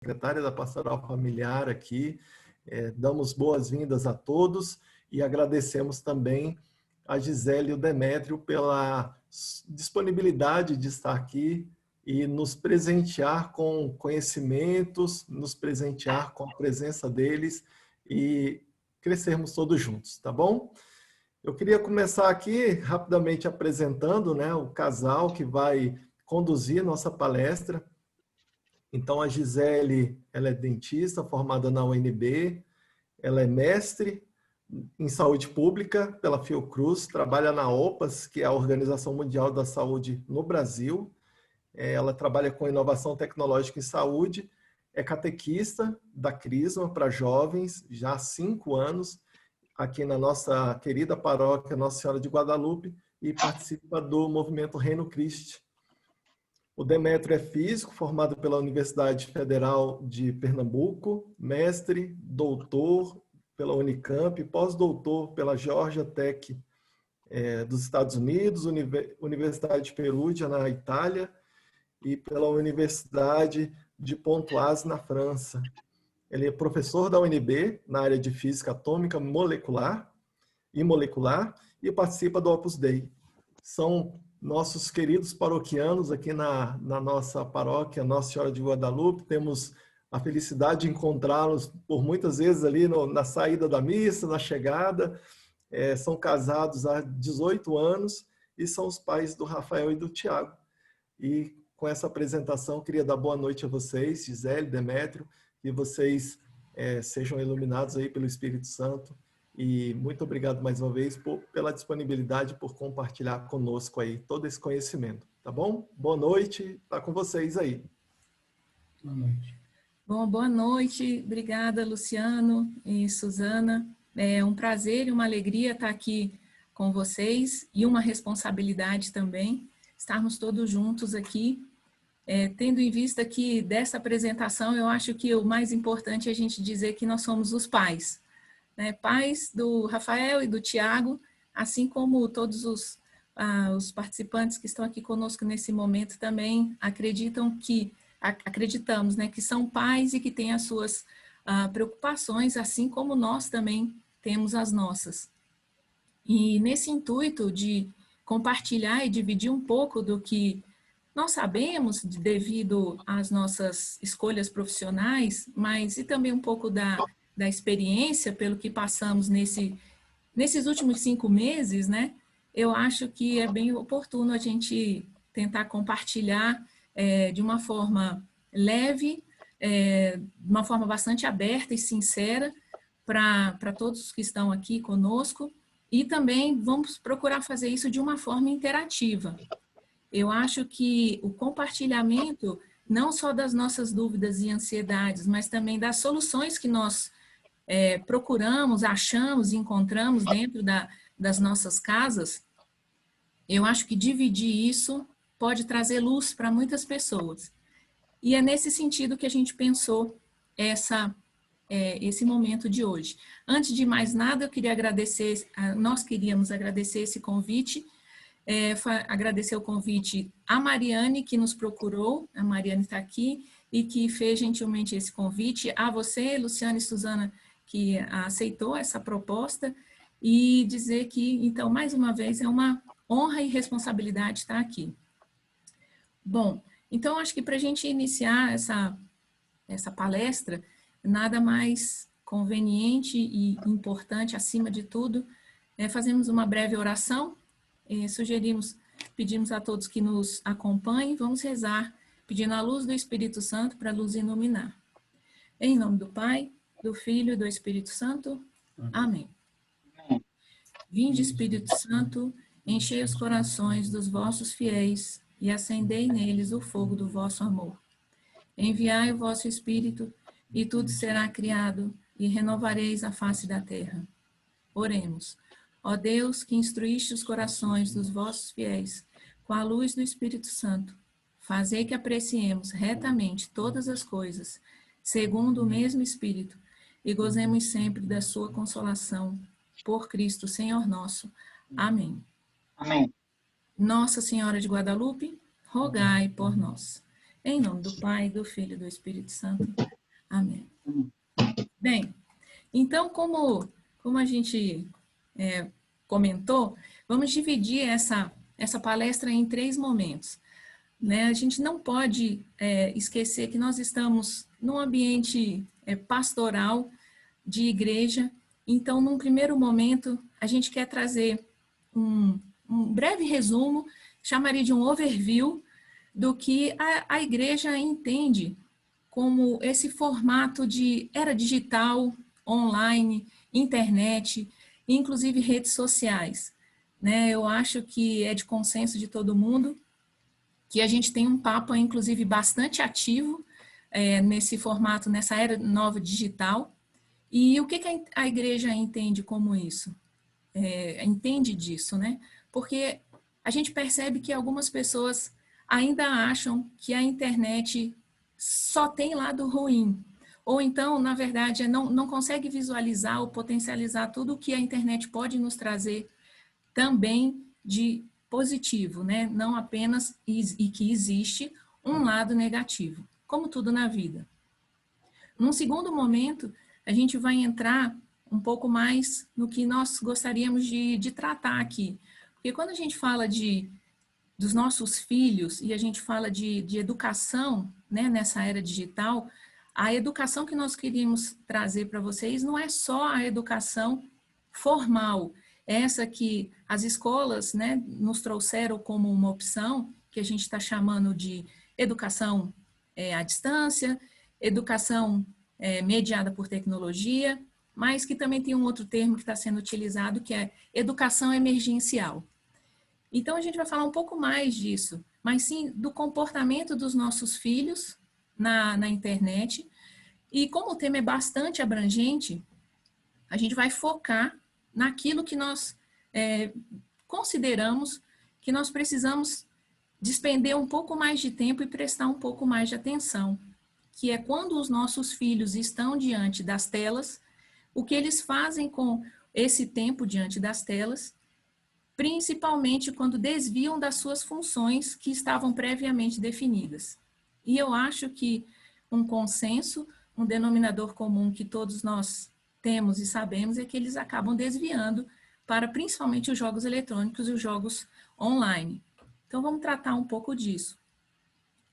secretária da Pastoral Familiar aqui. Damos boas-vindas a todos e agradecemos também a Gisele e o Demétrio pela disponibilidade de estar aqui e nos presentear com conhecimentos, nos presentear com a presença deles e crescermos todos juntos, tá bom? Eu queria começar aqui rapidamente apresentando, né, o casal que vai conduzir nossa palestra. Então, a Gisele, ela é dentista, formada na UNB, ela é mestre em saúde pública pela Fiocruz, trabalha na OPAS, que é a Organização Mundial da Saúde no Brasil. Ela trabalha com inovação tecnológica em saúde, é catequista da Crisma para jovens, já há 5 anos, aqui na nossa querida paróquia Nossa Senhora de Guadalupe, e participa do movimento Reino Christi. O Demétrio é físico, formado pela Universidade Federal de Pernambuco, mestre, doutor pela Unicamp, pós-doutor pela Georgia Tech dos Estados Unidos, Universidade de Perugia, na Itália, e pela Universidade de Pontoise, na França. Ele é professor da UNB, na área de Física Atômica Molecular e participa do Opus Dei. São nossos queridos paroquianos aqui na nossa paróquia Nossa Senhora de Guadalupe. Temos a felicidade de encontrá-los por muitas vezes ali na saída da missa, na chegada. São casados há 18 anos e são os pais do Rafael e do Tiago. E com essa apresentação, queria dar boa noite a vocês, Gisele, Demétrio, que vocês sejam iluminados aí pelo Espírito Santo. E muito obrigado mais uma vez pela disponibilidade, por compartilhar conosco aí todo esse conhecimento, tá bom? Boa noite, tá com vocês aí. Boa noite. Bom, boa noite, obrigada Luciano e Suzana. É um prazer e uma alegria estar aqui com vocês e uma responsabilidade também, estarmos todos juntos aqui. Tendo em vista que dessa apresentação, eu acho que o mais importante é a gente dizer que nós somos os pais, né? Pais do Rafael e do Tiago, assim como todos os participantes que estão aqui conosco nesse momento também acreditamos, né, que são pais e que têm as suas preocupações, assim como nós também temos as nossas. E nesse intuito de compartilhar e dividir um pouco do que nós sabemos devido às nossas escolhas profissionais, mas e também um pouco da experiência pelo que passamos nesses últimos 5 meses, né? Eu acho que é bem oportuno a gente tentar compartilhar de uma forma leve, de uma forma bastante aberta e sincera para todos que estão aqui conosco, e também vamos procurar fazer isso de uma forma interativa. Eu acho que o compartilhamento, não só das nossas dúvidas e ansiedades, mas também das soluções que nós procuramos, achamos e encontramos dentro das nossas casas, eu acho que dividir isso pode trazer luz para muitas pessoas. E é nesse sentido que a gente pensou esse momento de hoje. Antes de mais nada, nós queríamos agradecer esse convite, agradecer o convite à Mariane, que nos procurou, a Mariane está aqui, e que fez gentilmente esse convite, a você, Luciana e Suzana, que aceitou essa proposta, e dizer que, então, mais uma vez, é uma honra e responsabilidade estar aqui. Bom, então, acho que para a gente iniciar essa palestra, nada mais conveniente e importante, acima de tudo, fazemos uma breve oração. Pedimos a todos que nos acompanhem, vamos rezar, pedindo a luz do Espírito Santo para nos iluminar. Em nome do Pai, do Filho e do Espírito Santo. Amém. Vinde, Espírito Santo, enchei os corações dos vossos fiéis e acendei neles o fogo do vosso amor. Enviai o vosso Espírito e tudo será criado e renovareis a face da terra. Oremos. Ó Deus, que instruíste os corações dos vossos fiéis com a luz do Espírito Santo, fazei que apreciemos retamente todas as coisas, segundo o mesmo Espírito, e gozemos sempre da sua consolação. Por Cristo, Senhor nosso. Amém. Amém. Nossa Senhora de Guadalupe, rogai por nós. Em nome do Pai, do Filho e do Espírito Santo. Amém. Bem, então, como a gente comentou, vamos dividir essa palestra em 3 momentos. Né? A gente não pode esquecer que nós estamos num ambiente pastoral de igreja. Então, num primeiro momento, a gente quer trazer um breve resumo, chamaria de um overview, do que a igreja entende como esse formato de era digital, online, internet, inclusive redes sociais. Né? Eu acho que é de consenso de todo mundo que a gente tem um Papa, inclusive, bastante ativo nesse formato, nessa era nova digital. E o que a igreja entende como isso? Entende disso, né? Porque a gente percebe que algumas pessoas ainda acham que a internet só tem lado ruim. Ou então, na verdade, não consegue visualizar ou potencializar tudo o que a internet pode nos trazer também de positivo, né? Não apenas e que existe um lado negativo, como tudo na vida. Num segundo momento, a gente vai entrar um pouco mais no que nós gostaríamos de tratar aqui. Porque quando a gente fala dos nossos filhos e a gente fala de educação, né, nessa era digital, a educação que nós queríamos trazer para vocês não é só a educação formal, essa que as escolas, né, nos trouxeram como uma opção, que a gente está chamando de educação à distância, educação mediada por tecnologia, mas que também tem um outro termo que está sendo utilizado, que é educação emergencial. Então, a gente vai falar um pouco mais disso, mas sim do comportamento dos nossos filhos na internet. E como o tema é bastante abrangente, a gente vai focar naquilo que nós consideramos que nós precisamos despender um pouco mais de tempo e prestar um pouco mais de atenção, que é quando os nossos filhos estão diante das telas, o que eles fazem com esse tempo diante das telas, principalmente quando desviam das suas funções que estavam previamente definidas. E eu acho que um consenso, um denominador comum que todos nós temos e sabemos é que eles acabam desviando para principalmente os jogos eletrônicos e os jogos online. Então, vamos tratar um pouco disso.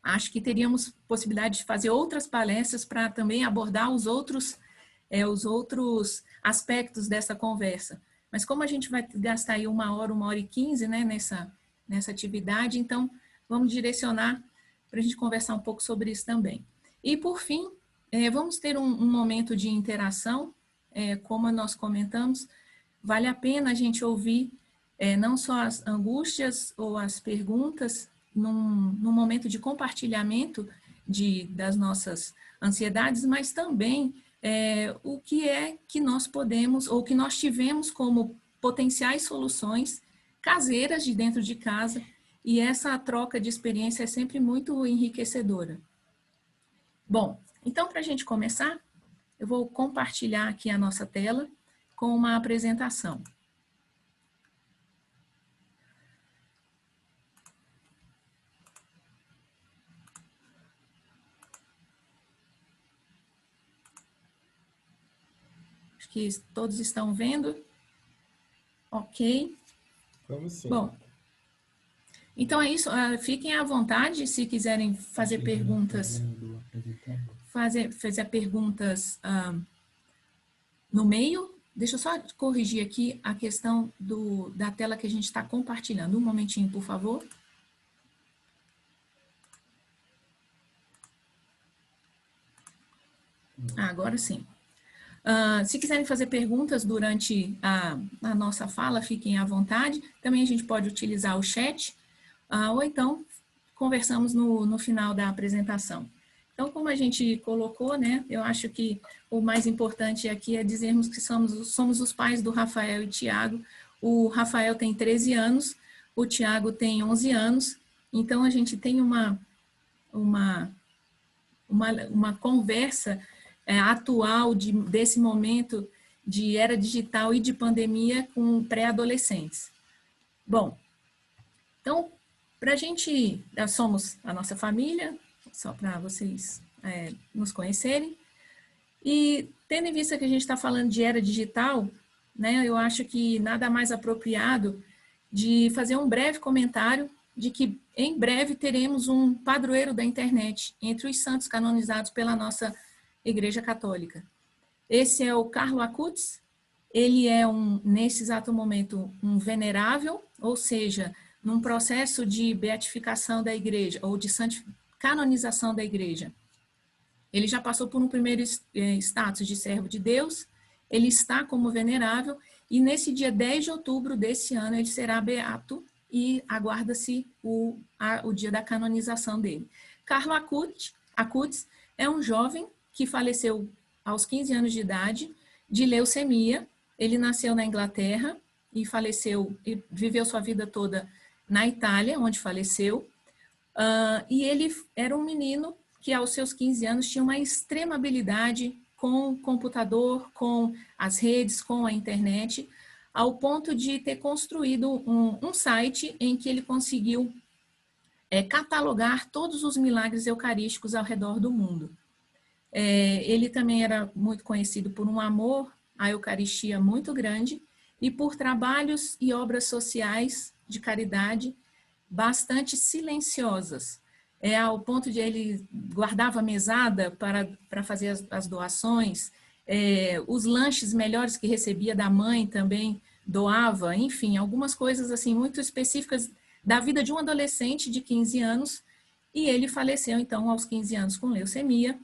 Acho que teríamos possibilidade de fazer outras palestras para também abordar os outros aspectos dessa conversa. Mas como a gente vai gastar aí 1h e 15, né, nessa atividade, então vamos direcionar para a gente conversar um pouco sobre isso também. E por fim, vamos ter um momento de interação, como nós comentamos, vale a pena a gente ouvir não só as angústias ou as perguntas num momento de compartilhamento das nossas ansiedades, mas também o que é que nós podemos, ou que nós tivemos como potenciais soluções caseiras de dentro de casa, e essa troca de experiência é sempre muito enriquecedora. Bom, então para a gente começar, eu vou compartilhar aqui a nossa tela com uma apresentação. Acho que todos estão vendo. Ok. Vamos sim. Bom, então é isso. Fiquem à vontade se quiserem fazer perguntas. Fazer perguntas no meio. Deixa eu só corrigir aqui a questão da tela que a gente está compartilhando. Um momentinho, por favor. Agora sim. Se quiserem fazer perguntas durante a nossa fala, fiquem à vontade. Também a gente pode utilizar o chat, ou então conversamos no final da apresentação. Então, como a gente colocou, né, eu acho que o mais importante aqui é dizermos que somos os pais do Rafael e Tiago. O Rafael tem 13 anos, o Tiago tem 11 anos, então a gente tem uma conversa atual desse momento de era digital e de pandemia com pré-adolescentes. Bom, então, para a gente, somos a nossa família, só para vocês nos conhecerem. E tendo em vista que a gente está falando de era digital, né, eu acho que nada mais apropriado de fazer um breve comentário de que em breve teremos um padroeiro da internet entre os santos canonizados pela nossa Igreja Católica. Esse é o Carlo Acutis. Ele é, nesse exato momento, um venerável, ou seja, num processo de beatificação da igreja, ou de canonização da igreja. Ele já passou por um primeiro status de servo de Deus, ele está como venerável, e nesse dia 10 de outubro desse ano ele será beato, e aguarda-se o dia da canonização dele. Carlo Acutis é um jovem que faleceu aos 15 anos de idade, de leucemia. Ele nasceu na Inglaterra e faleceu, e viveu sua vida toda na Itália, onde faleceu. E ele era um menino que aos seus 15 anos tinha uma extrema habilidade com o computador, com as redes, com a internet, ao ponto de ter construído um site em que ele conseguiu catalogar todos os milagres eucarísticos ao redor do mundo. Ele também era muito conhecido por um amor à Eucaristia muito grande e por trabalhos e obras sociais de caridade bastante silenciosas. Ao ponto de ele guardava mesada para fazer as doações, os lanches melhores que recebia da mãe também doava, enfim, algumas coisas assim muito específicas da vida de um adolescente de 15 anos, e ele faleceu então aos 15 anos com leucemia,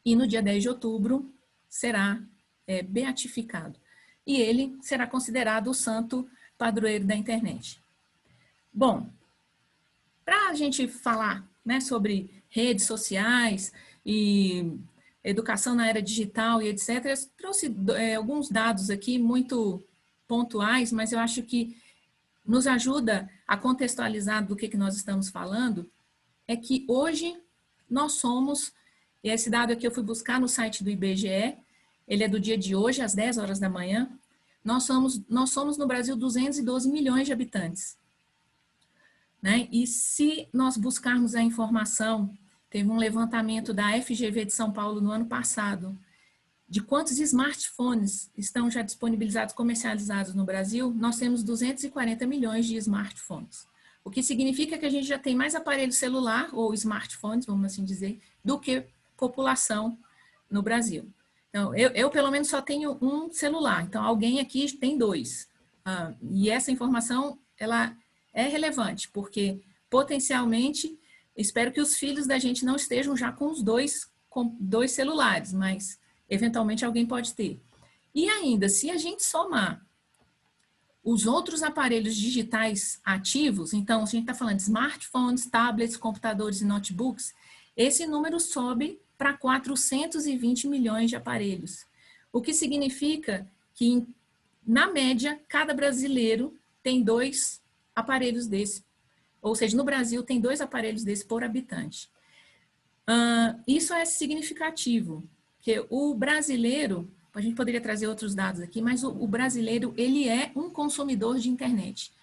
e no dia 10 de outubro será beatificado. E ele será considerado o santo padroeiro da internet. Bom, para a gente falar, né, sobre redes sociais e educação na era digital e etc., eu trouxe alguns dados aqui muito pontuais, mas eu acho que nos ajuda a contextualizar do que nós estamos falando, é que hoje nós somos, e esse dado aqui eu fui buscar no site do IBGE, ele é do dia de hoje, às 10 horas da manhã, nós somos no Brasil 212 milhões de habitantes. Né? E se nós buscarmos a informação, teve um levantamento da FGV de São Paulo no ano passado, de quantos smartphones estão já disponibilizados, comercializados no Brasil, nós temos 240 milhões de smartphones. O que significa que a gente já tem mais aparelho celular, ou smartphones, vamos assim dizer, do que população no Brasil. Então, eu pelo menos só tenho um celular, então alguém aqui tem dois. E essa informação, ela é relevante, porque potencialmente, espero que os filhos da gente não estejam já com dois celulares, mas eventualmente alguém pode ter. E ainda, se a gente somar os outros aparelhos digitais ativos, então a gente está falando de smartphones, tablets, computadores e notebooks, esse número sobe para 420 milhões de aparelhos. O que significa que, na média, cada brasileiro tem 2 aparelhos desse. Ou seja, no Brasil tem 2 aparelhos desse por habitante. Isso é significativo, porque o brasileiro, a gente poderia trazer outros dados aqui, mas o brasileiro, ele é um consumidor de internet.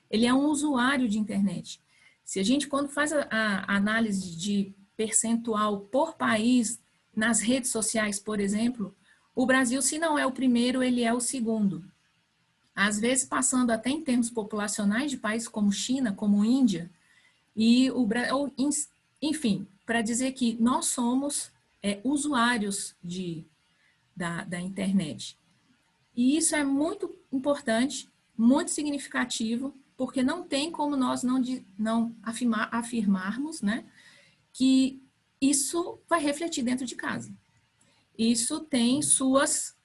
Ele é um usuário de internet. Se a gente, quando faz a análise de percentual por país nas redes sociais, por exemplo, o Brasil, se não é o primeiro, ele é o segundo. Às vezes passando até em termos populacionais de países como China, como Índia, e enfim, para dizer que nós somos usuários da internet. E isso é muito importante, muito significativo, porque não tem como nós não afirmarmos, né, que isso vai refletir dentro de casa. Isso tem suas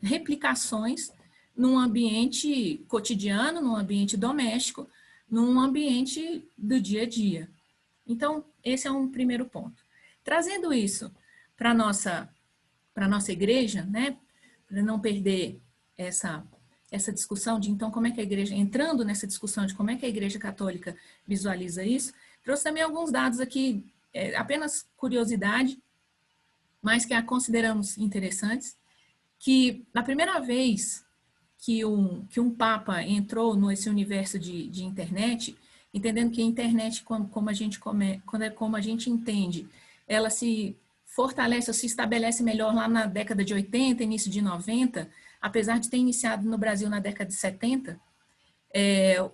replicações num ambiente cotidiano, num ambiente doméstico, num ambiente do dia a dia. Então, esse é um primeiro ponto. Trazendo isso para a nossa igreja, né, para não perder essa discussão de, então, como é que a igreja, entrando nessa discussão de como é que a Igreja Católica visualiza isso, trouxe também alguns dados aqui, apenas curiosidade, mas que a consideramos interessantes, que na primeira vez que um Papa entrou nesse universo de internet, entendendo que a internet, como a gente entende, ela se fortalece ou se estabelece melhor lá na década de 80, início de 90, apesar de ter iniciado no Brasil na década de 70,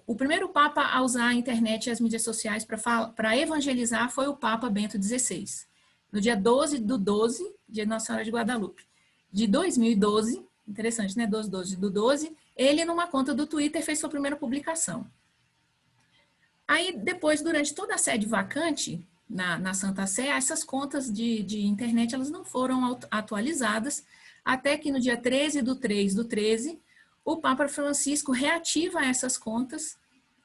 o primeiro Papa a usar a internet e as mídias sociais para evangelizar foi o Papa Bento XVI. No dia 12/12, dia de Nossa Senhora de Guadalupe, de 2012, interessante, né? 12/12/12, ele, numa conta do Twitter, fez sua primeira publicação. Aí, depois, durante toda a sede vacante na Santa Sé, essas contas de internet elas não foram atualizadas, até que no dia 13/3/13, o Papa Francisco reativa essas contas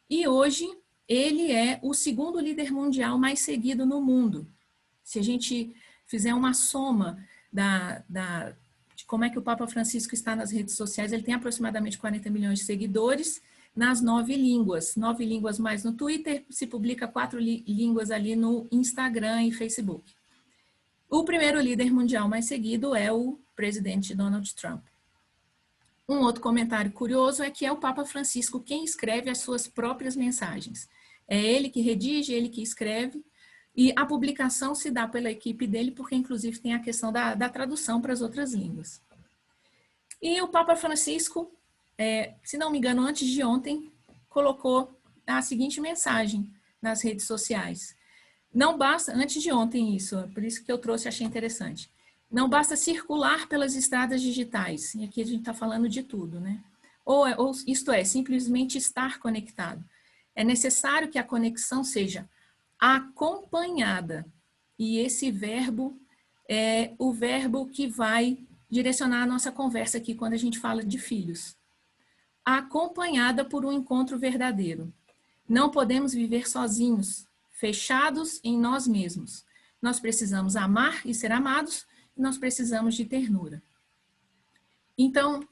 e hoje ele é o segundo líder mundial mais seguido no mundo. Se a gente fizer uma soma de como é que o Papa Francisco está nas redes sociais, ele tem aproximadamente 40 milhões de seguidores nas 9 línguas. 9 línguas mais no Twitter, se publica 4 línguas ali no Instagram e Facebook. O primeiro líder mundial mais seguido é o presidente Donald Trump. Um outro comentário curioso é que é o Papa Francisco quem escreve as suas próprias mensagens. É ele que redige, ele que escreve, e a publicação se dá pela equipe dele, porque inclusive tem a questão da tradução para as outras línguas. E o Papa Francisco, se não me engano, antes de ontem, colocou a seguinte mensagem nas redes sociais. Não basta, antes de ontem isso, por isso que eu trouxe, achei interessante. Não basta circular pelas estradas digitais, e aqui a gente está falando de tudo, né? Ou isto é, simplesmente estar conectado. É necessário que a conexão seja acompanhada, e esse verbo é o verbo que vai direcionar a nossa conversa aqui quando a gente fala de filhos. Acompanhada por um encontro verdadeiro. Não podemos viver sozinhos, fechados em nós mesmos. Nós precisamos amar e ser amados, e nós precisamos de ternura. Então,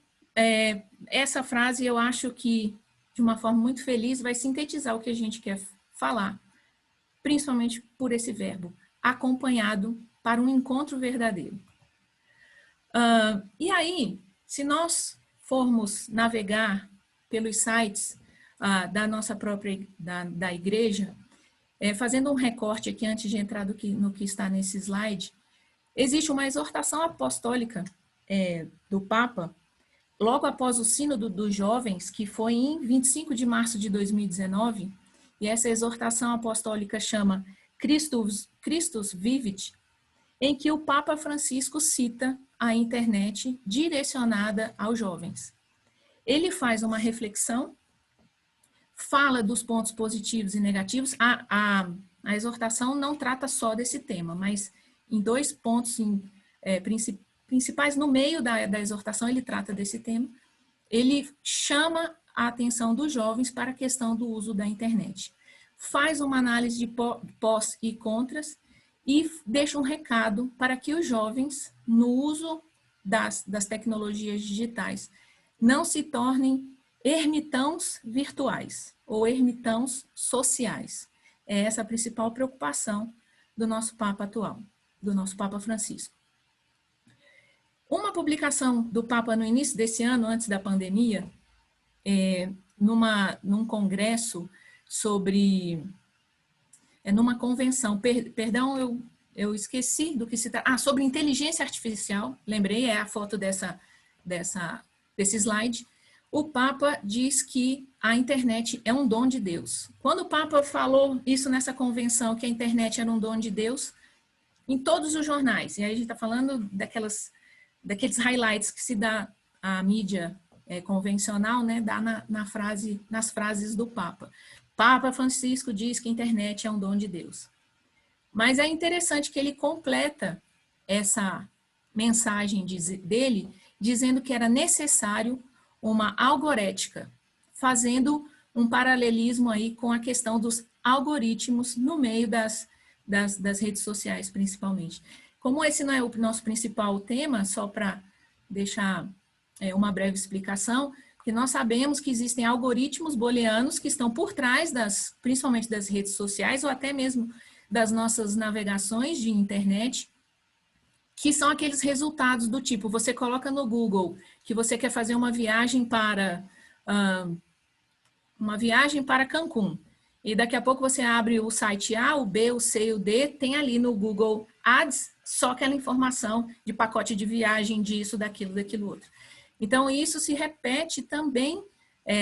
essa frase eu acho que, de uma forma muito feliz, vai sintetizar o que a gente quer falar, principalmente por esse verbo, acompanhado para um encontro verdadeiro. E aí, se nós formos navegar pelos sites da nossa própria, da igreja, fazendo um recorte aqui antes de entrar no que está nesse slide, existe uma exortação apostólica do Papa, logo após o Sínodo dos Jovens, que foi em 25 de março de 2019, e essa exortação apostólica chama Christus Vivit, em que o Papa Francisco cita a internet direcionada aos jovens. Ele faz uma reflexão, fala dos pontos positivos e negativos. A exortação não trata só desse tema, mas em 2 pontos principais, no meio da exortação, ele trata desse tema. Ele chama a atenção dos jovens para a questão do uso da internet. Faz uma análise de pós e contras e deixa um recado para que os jovens, no uso das tecnologias digitais, não se tornem ermitãos virtuais ou ermitãos sociais. É essa a principal preocupação do nosso Papa atual, do nosso Papa Francisco. Uma publicação do Papa no início desse ano, antes da pandemia, num congresso numa convenção, perdão, eu esqueci do que se trata, sobre inteligência artificial, lembrei, é a foto desse slide. O Papa diz que a internet é um dom de Deus. Quando o Papa falou isso nessa convenção, que a internet era um dom de Deus, em todos os jornais, e aí a gente está falando daqueles highlights que se dá a mídia convencional, né, dá nas frases do Papa. Papa Francisco diz que a internet é um dom de Deus. Mas é interessante que ele completa essa mensagem dele, dizendo que era necessário uma algorética, fazendo um paralelismo aí com a questão dos algoritmos no meio das redes sociais, principalmente. Como esse não é o nosso principal tema, só para deixar uma breve explicação, porque nós sabemos que existem algoritmos booleanos que estão por trás principalmente das redes sociais ou até mesmo das nossas navegações de internet, que são aqueles resultados do tipo, você coloca no Google que você quer fazer uma viagem para Cancún, e daqui a pouco você abre o site A, o B, o C e o D, tem ali no Google Ads só aquela informação de pacote de viagem, disso, daquilo outro. Então, isso se repete também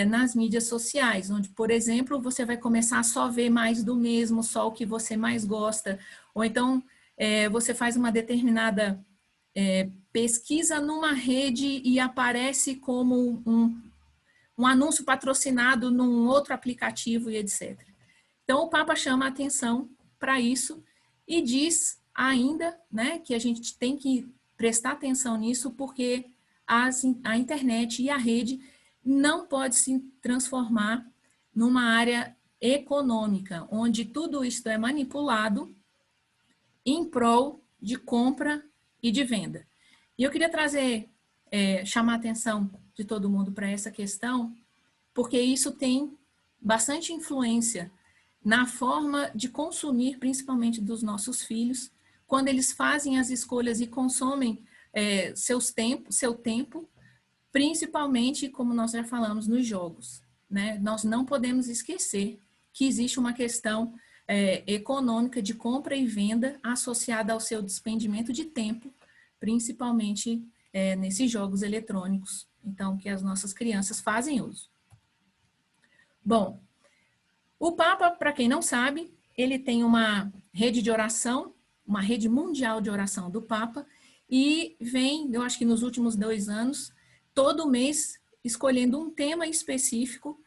nas mídias sociais, onde, por exemplo, você vai começar a só ver mais do mesmo, só o que você mais gosta, ou então você faz uma determinada pesquisa numa rede e aparece como um anúncio patrocinado num outro aplicativo e etc. Então, o Papa chama a atenção para isso e diz ainda, né, que a gente tem que prestar atenção nisso porque a internet e a rede não pode se transformar numa área econômica, onde tudo isso é manipulado em prol de compra e de venda. E eu queria chamar a atenção de todo mundo para essa questão, porque isso tem bastante influência na forma de consumir, principalmente dos nossos filhos, quando eles fazem as escolhas e consomem seu tempo, principalmente, como nós já falamos, nos jogos, né? Nós não podemos esquecer que existe uma questão econômica de compra e venda associada ao seu despendimento de tempo, principalmente nesses jogos eletrônicos, então, que as nossas crianças fazem uso. Bom, o Papa, para quem não sabe, ele tem uma rede de oração, uma rede mundial de oração do Papa, e vem, eu acho que nos últimos 2 anos, todo mês escolhendo um tema específico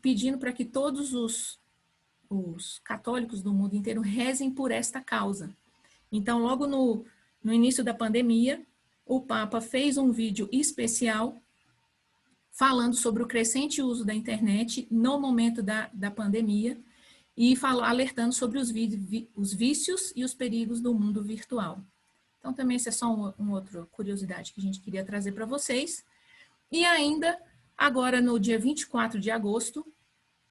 pedindo para que todos os católicos do mundo inteiro rezem por esta causa. Então, logo no início da pandemia, o Papa fez um vídeo especial falando sobre o crescente uso da internet no momento da pandemia e alertando sobre os vícios e os perigos do mundo virtual. Então, também essa é só uma outra curiosidade que a gente queria trazer para vocês. E ainda, agora no dia 24 de agosto,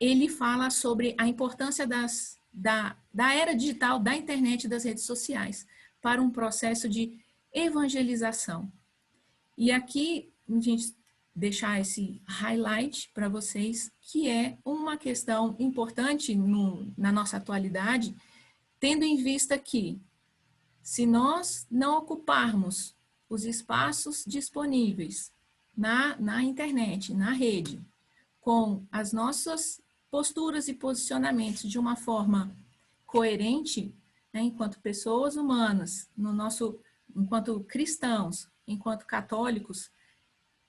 ele fala sobre a importância da era digital, da internet e das redes sociais para um processo de evangelização. E aqui, a gente deixar esse highlight para vocês, que é uma questão importante na nossa atualidade, tendo em vista que, se nós não ocuparmos os espaços disponíveis na internet, na rede, com as nossas posturas e posicionamentos de uma forma coerente, né, enquanto pessoas humanas, enquanto cristãos, enquanto católicos,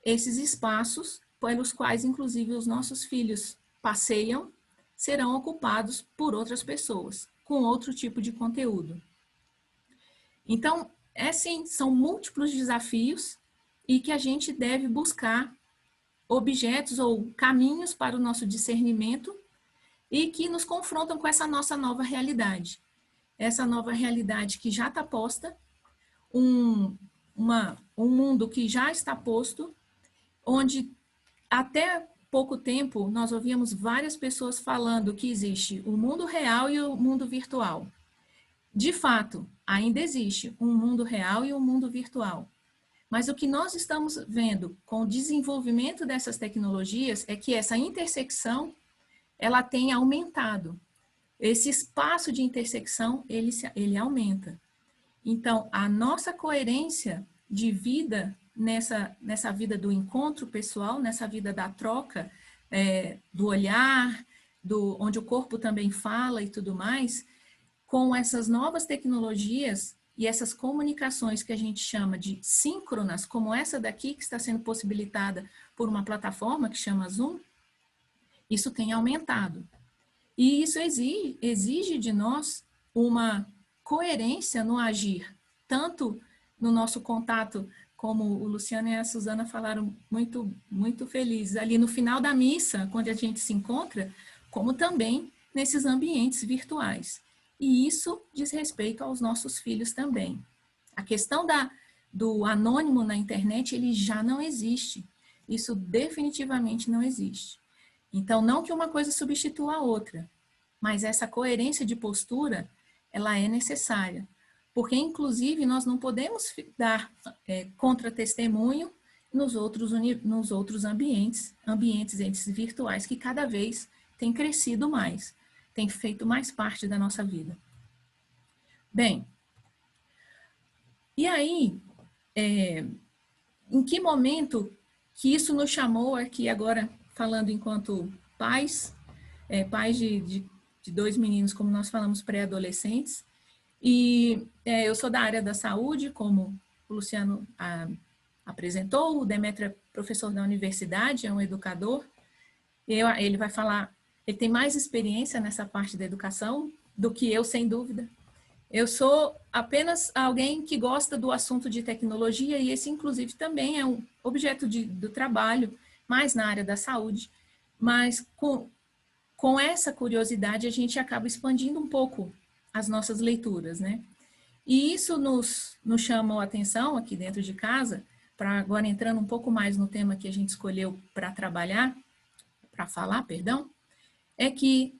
esses espaços pelos quais, inclusive, os nossos filhos passeiam, serão ocupados por outras pessoas, com outro tipo de conteúdo. Então, sim, são múltiplos desafios e que a gente deve buscar objetos ou caminhos para o nosso discernimento e que nos confrontam com essa nossa nova realidade. Essa nova realidade que já está posta, um mundo que já está posto, onde até pouco tempo nós ouvíamos várias pessoas falando que existe o mundo real e o mundo virtual. De fato, ainda existe um mundo real e um mundo virtual. Mas o que nós estamos vendo com o desenvolvimento dessas tecnologias é que essa intersecção, ela tem aumentado. Esse espaço de intersecção, ele aumenta. Então, a nossa coerência de vida nessa vida do encontro pessoal, nessa vida da troca, do olhar, onde o corpo também fala e tudo mais, com essas novas tecnologias e essas comunicações que a gente chama de síncronas, como essa daqui que está sendo possibilitada por uma plataforma que chama Zoom, isso tem aumentado. E isso exige de nós uma coerência no agir, tanto no nosso contato, como o Luciano e a Suzana falaram muito, muito felizes, ali no final da missa, quando a gente se encontra, como também nesses ambientes virtuais. E isso diz respeito aos nossos filhos também. A questão do anônimo na internet, ele já não existe. Isso definitivamente não existe. Então, não que uma coisa substitua a outra, mas essa coerência de postura, ela é necessária. Porque, inclusive, nós não podemos dar contra-testemunho nos outros ambientes virtuais que cada vez tem crescido mais, tem feito mais parte da nossa vida. Bem, e aí, em que momento que isso nos chamou aqui agora, falando enquanto pais, pais de 2 meninos, como nós falamos, pré-adolescentes, e eu sou da área da saúde, como o Luciano apresentou, o Demétrio é professor da universidade, é um educador, ele vai falar, ele tem mais experiência nessa parte da educação do que eu, sem dúvida. Eu sou apenas alguém que gosta do assunto de tecnologia e esse, inclusive, também é um objeto do trabalho, mais na área da saúde, mas com essa curiosidade a gente acaba expandindo um pouco as nossas leituras, né? E isso nos chamou a atenção aqui dentro de casa, para agora entrando um pouco mais no tema que a gente escolheu para trabalhar, para falar, perdão, é que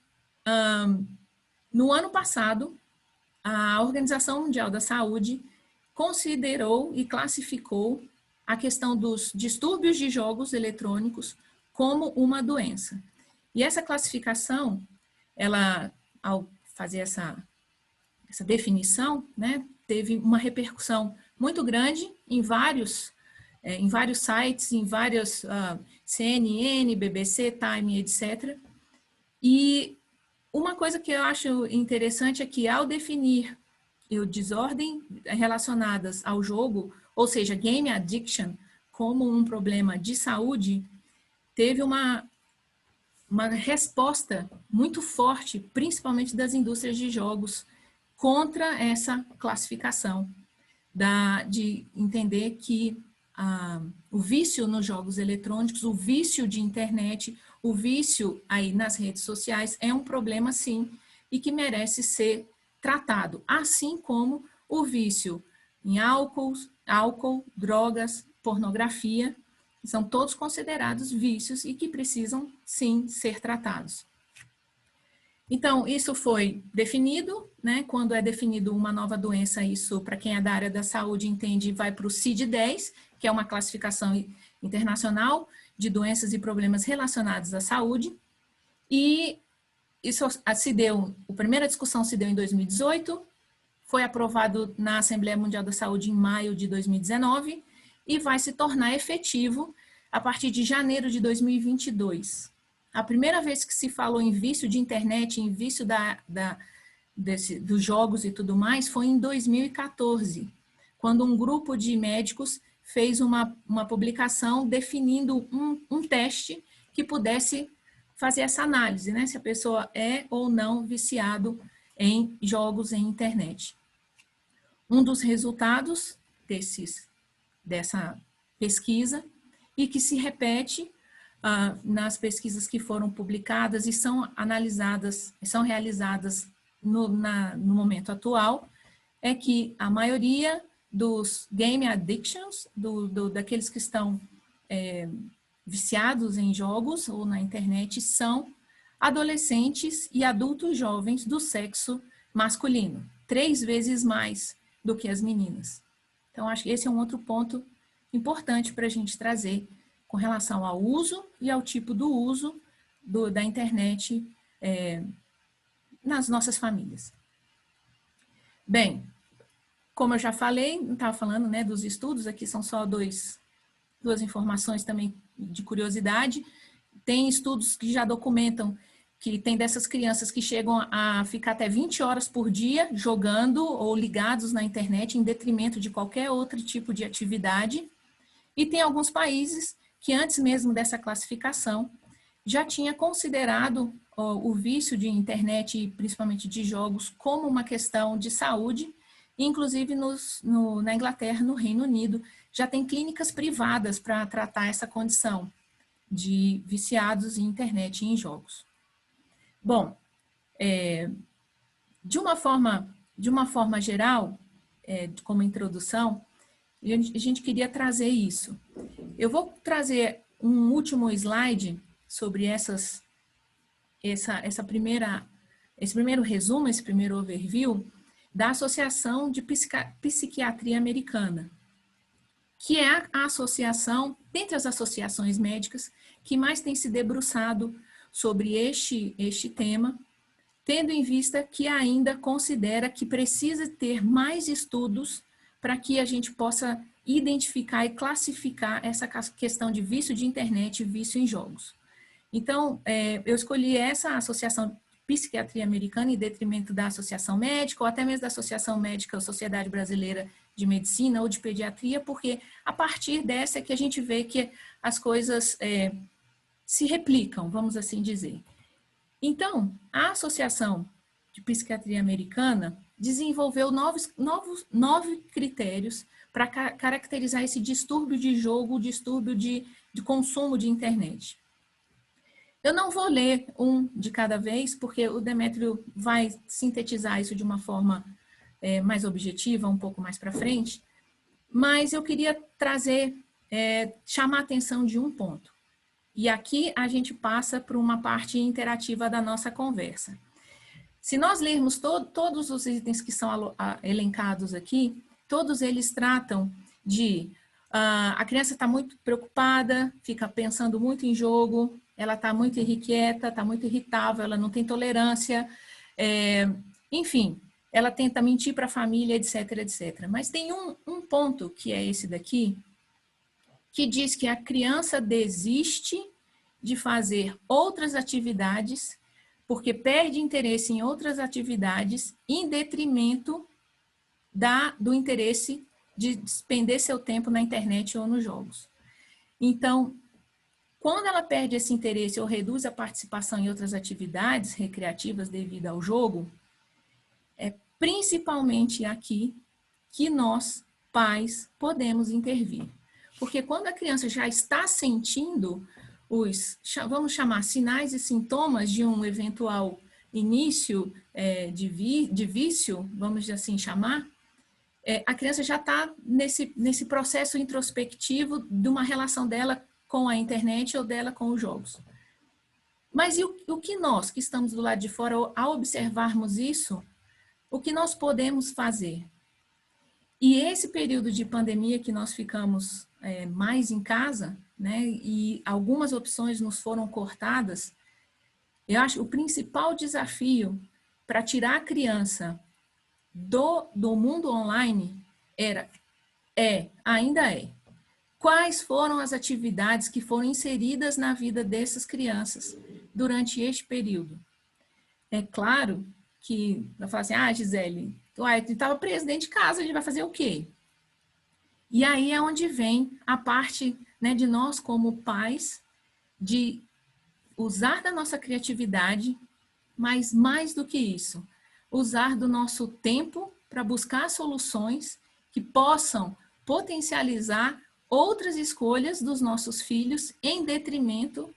no ano passado, a Organização Mundial da Saúde considerou e classificou a questão dos distúrbios de jogos eletrônicos como uma doença. E essa classificação, ela, ao fazer essa definição, né, teve uma repercussão muito grande em vários sites, em vários CNN, BBC, Time, etc. E uma coisa que eu acho interessante é que ao definir desordem relacionadas ao jogo, ou seja, game addiction, como um problema de saúde, teve uma resposta muito forte, principalmente das indústrias de jogos, contra essa classificação, de entender que o vício nos jogos eletrônicos, o vício de internet, o vício aí nas redes sociais é um problema, sim, e que merece ser tratado, assim como o vício em álcool, drogas, pornografia, que são todos considerados vícios e que precisam, sim, ser tratados. Então, isso foi definido, né? Quando é definido uma nova doença, isso, para quem é da área da saúde, entende, vai para o CID-10, que é uma classificação internacional de doenças e problemas relacionados à saúde. E isso se deu, a primeira discussão se deu em 2018, foi aprovado na Assembleia Mundial da Saúde em maio de 2019 e vai se tornar efetivo a partir de janeiro de 2022. A primeira vez que se falou em vício de internet, em vício dos jogos e tudo mais, foi em 2014, quando um grupo de médicos fez uma publicação definindo um teste que pudesse fazer essa análise, né? Se a pessoa é ou não viciado em jogos em internet. Um dos resultados dessa pesquisa, e que se repete nas pesquisas que foram publicadas e são analisadas, são realizadas no momento atual, é que a maioria dos game addictions, daqueles que estão viciados em jogos ou na internet, são adolescentes e adultos jovens do sexo masculino, 3 vezes mais do que as meninas. Então, acho que esse é um outro ponto importante para a gente trazer com relação ao uso e ao tipo do uso da internet nas nossas famílias. Bem, como eu já falei, estava falando, né, dos estudos, aqui são só duas informações também de curiosidade. Tem estudos que já documentam que tem dessas crianças que chegam a ficar até 20 horas por dia jogando ou ligados na internet em detrimento de qualquer outro tipo de atividade. E tem alguns países que antes mesmo dessa classificação já tinha considerado o vício de internet, principalmente de jogos, como uma questão de saúde. Inclusive na Inglaterra, no Reino Unido, já tem clínicas privadas para tratar essa condição de viciados em internet e em jogos. Bom, de uma forma geral, como introdução, a gente queria trazer isso. Eu vou trazer um último slide sobre esse primeiro resumo, esse primeiro overview da Associação de Psiquiatria Americana, que é a associação, dentre as associações médicas, que mais tem se debruçado sobre este tema, tendo em vista que ainda considera que precisa ter mais estudos para que a gente possa identificar e classificar essa questão de vício de internet e vício em jogos. Então, eu escolhi essa Associação de Psiquiatria Americana em detrimento da Associação Médica, ou até mesmo da Associação Médica ou Sociedade Brasileira de Medicina ou de Pediatria, porque a partir dessa é que a gente vê que as coisas se replicam, vamos assim dizer. Então, a Associação de Psiquiatria Americana desenvolveu 9 critérios para caracterizar esse distúrbio de jogo, distúrbio de consumo de internet. Eu não vou ler um de cada vez, porque o Demétrio vai sintetizar isso de uma forma mais objetiva, um pouco mais para frente, mas eu queria trazer, chamar a atenção de um ponto. E aqui a gente passa para uma parte interativa da nossa conversa. Se nós lermos todos os itens que são elencados aqui, todos eles tratam de a criança está muito preocupada, fica pensando muito em jogo, ela está muito irrequieta, está muito irritável, ela não tem tolerância, enfim, ela tenta mentir para a família, etc, etc. Mas tem um ponto, que é esse daqui, que diz que a criança desiste de fazer outras atividades porque perde interesse em outras atividades em detrimento do interesse de despender seu tempo na internet ou nos jogos. Então, quando ela perde esse interesse ou reduz a participação em outras atividades recreativas devido ao jogo, é principalmente aqui que nós, pais, podemos intervir. Porque quando a criança já está sentindo vamos chamar, sinais e sintomas de um eventual início de vício, vamos assim chamar, a criança já está nesse processo introspectivo de uma relação dela com a internet ou dela com os jogos. Mas e o que nós, que estamos do lado de fora, ao observarmos isso, o que nós podemos fazer? E esse período de pandemia que nós ficamos mais em casa, né, e algumas opções nos foram cortadas, eu acho que o principal desafio para tirar a criança do mundo online ainda é. Quais foram as atividades que foram inseridas na vida dessas crianças durante este período? É claro que vai falar assim, Gisele, tu estava preso dentro de casa, a gente vai fazer o quê? E aí é onde vem a parte, né, de nós como pais, de usar da nossa criatividade, mas mais do que isso, usar do nosso tempo para buscar soluções que possam potencializar outras escolhas dos nossos filhos em detrimento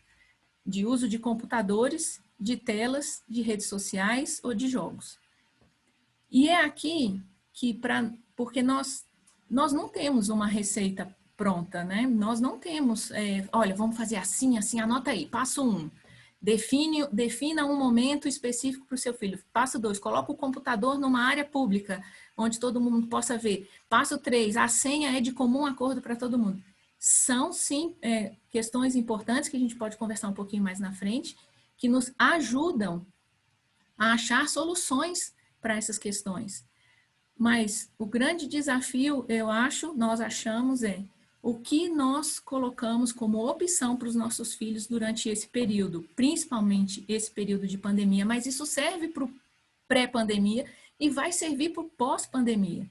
de uso de computadores, de telas, de redes sociais ou de jogos. E é aqui que, porque nós não temos uma receita pronta, né? Nós não temos, olha, vamos fazer assim, assim, anota aí, passo 1. Defina um momento específico para o seu filho. Passo 2, coloca o computador numa área pública, onde todo mundo possa ver. Passo 3, a senha é de comum acordo para todo mundo. São, sim, questões importantes que a gente pode conversar um pouquinho mais na frente, que nos ajudam a achar soluções para essas questões. Mas o grande desafio, nós achamos, o que nós colocamos como opção para os nossos filhos durante esse período, principalmente esse período de pandemia, mas isso serve para o pré-pandemia e vai servir para o pós-pandemia.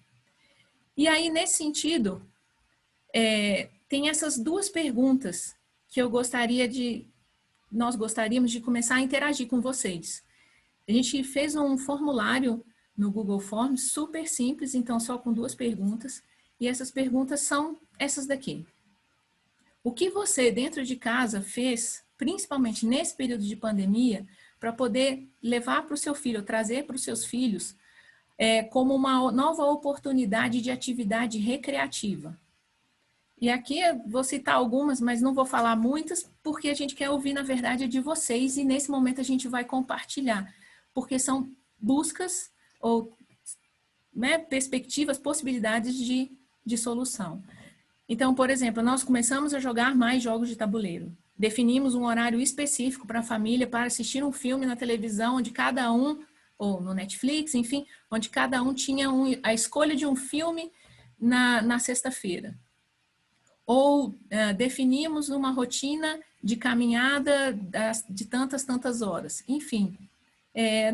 E aí, nesse sentido, tem essas duas perguntas que nós gostaríamos de começar a interagir com vocês. A gente fez um formulário no Google Forms, super simples, então só com 2 perguntas, e essas perguntas são essas daqui. O que você, dentro de casa, fez, principalmente nesse período de pandemia, para poder levar para o seu filho, trazer para os seus filhos, como uma nova oportunidade de atividade recreativa? E aqui eu vou citar algumas, mas não vou falar muitas, porque a gente quer ouvir, na verdade, de vocês, e nesse momento a gente vai compartilhar, porque são buscas ou, né, perspectivas, possibilidades de solução. Então, por exemplo, nós começamos a jogar mais jogos de tabuleiro. definimos um horário específico para a família para assistir um filme na televisão, onde cada um, ou no Netflix, enfim, onde cada um tinha a escolha de um filme na sexta-feira. Ou definimos uma rotina de caminhada de tantas horas. Enfim,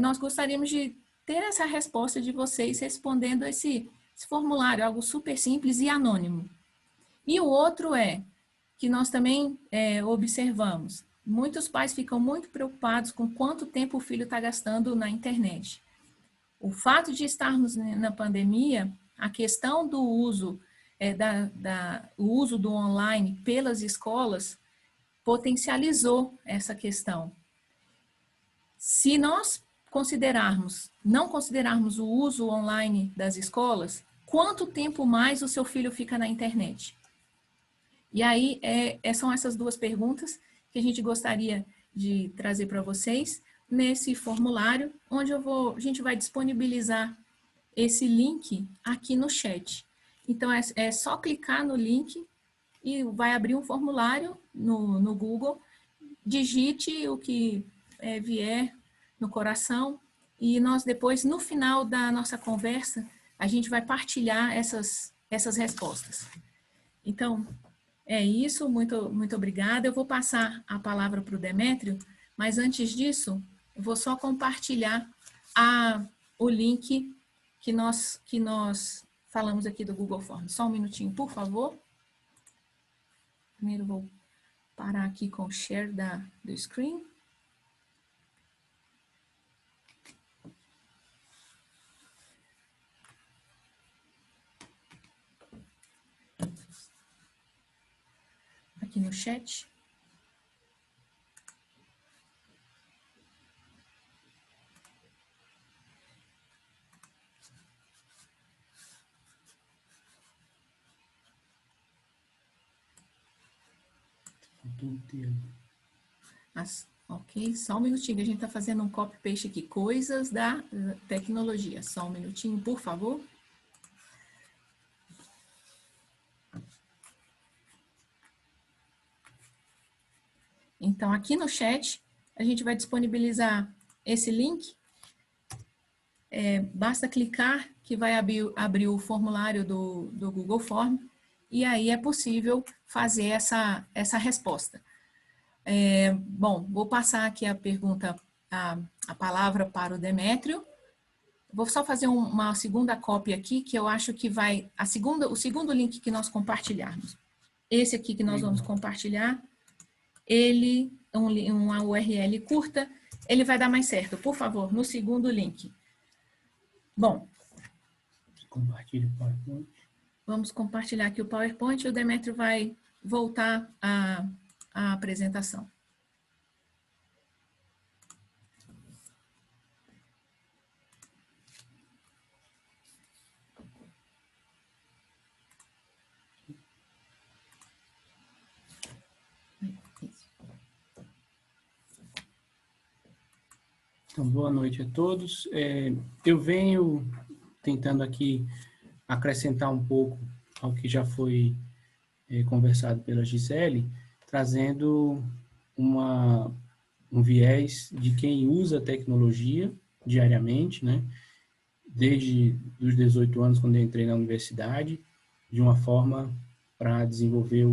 nós gostaríamos de ter essa resposta de vocês respondendo esse formulário, algo super simples e anônimo. E o outro que nós também observamos. Muitos pais ficam muito preocupados com quanto tempo o filho está gastando na internet. O fato de estarmos na pandemia, a questão do uso, o uso do online pelas escolas potencializou essa questão. Se nós não considerarmos o uso online das escolas, quanto tempo mais o seu filho fica na internet? E aí, são essas duas perguntas que a gente gostaria de trazer para vocês nesse formulário, onde a gente vai disponibilizar esse link aqui no chat. Então, é só clicar no link e vai abrir um formulário no Google, digite o que vier no coração e nós depois, no final da nossa conversa, a gente vai partilhar essas respostas. Então, é isso, muito obrigada. Eu vou passar a palavra para o Demétrio, mas antes disso, eu vou só compartilhar o link que nós falamos aqui do Google Forms. Só um minutinho, por favor. Primeiro vou parar aqui com o share do screen. Aqui no chat. Ok, só um minutinho, que a gente está fazendo um copy-paste aqui. Coisas da tecnologia. Só um minutinho, por favor. Então, aqui no chat, a gente vai disponibilizar esse link. Basta clicar que vai abrir o formulário do Google Form e aí é possível fazer essa resposta. Bom, vou passar aqui a palavra para o Demétrio. Vou só fazer uma segunda cópia aqui, que eu acho que vai... o segundo link que nós compartilharmos. Esse aqui que nós vamos compartilhar, uma URL curta, ele vai dar mais certo. Por favor, no segundo link. Bom. Compartilhe o PowerPoint. Vamos compartilhar aqui o PowerPoint e o Demétrio vai voltar à apresentação. Então, boa noite a todos. Eu venho tentando aqui acrescentar um pouco ao que já foi conversado pela Gisele, trazendo um viés de quem usa a tecnologia diariamente, né? Desde os 18 anos, quando eu entrei na universidade, de uma forma para desenvolver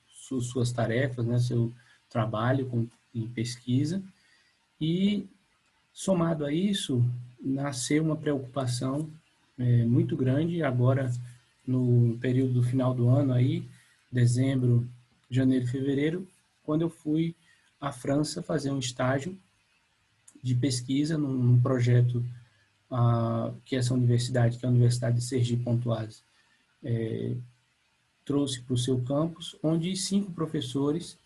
suas tarefas, né? Seu trabalho em pesquisa. E, somado a isso, nasceu uma preocupação muito grande agora no período do final do ano, aí, dezembro, janeiro, fevereiro, quando eu fui à França fazer um estágio de pesquisa num projeto que essa universidade, que é a Universidade de Sergipe-Pontoise, trouxe para o seu campus, onde 5 professores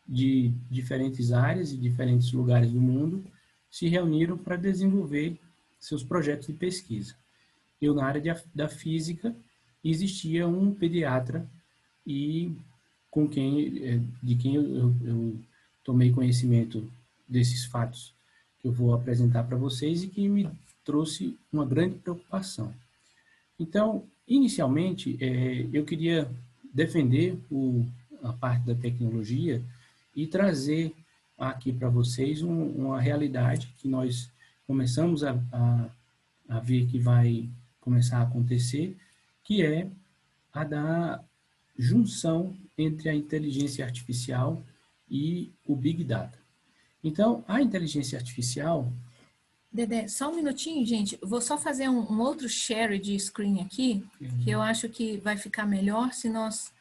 de diferentes áreas e diferentes lugares do mundo se reuniram para desenvolver seus projetos de pesquisa. Eu, na área da física, existia um pediatra e de quem eu tomei conhecimento desses fatos que eu vou apresentar para vocês e que me trouxe uma grande preocupação. Então, inicialmente, eu queria defender a parte da tecnologia e trazer aqui para vocês uma realidade que nós começamos a ver que vai começar a acontecer, que é a da junção entre a inteligência artificial e o Big Data. Então, a inteligência artificial... Dedé, só um minutinho, gente. Vou só fazer um outro share de screen aqui, que eu acho que vai ficar melhor se nós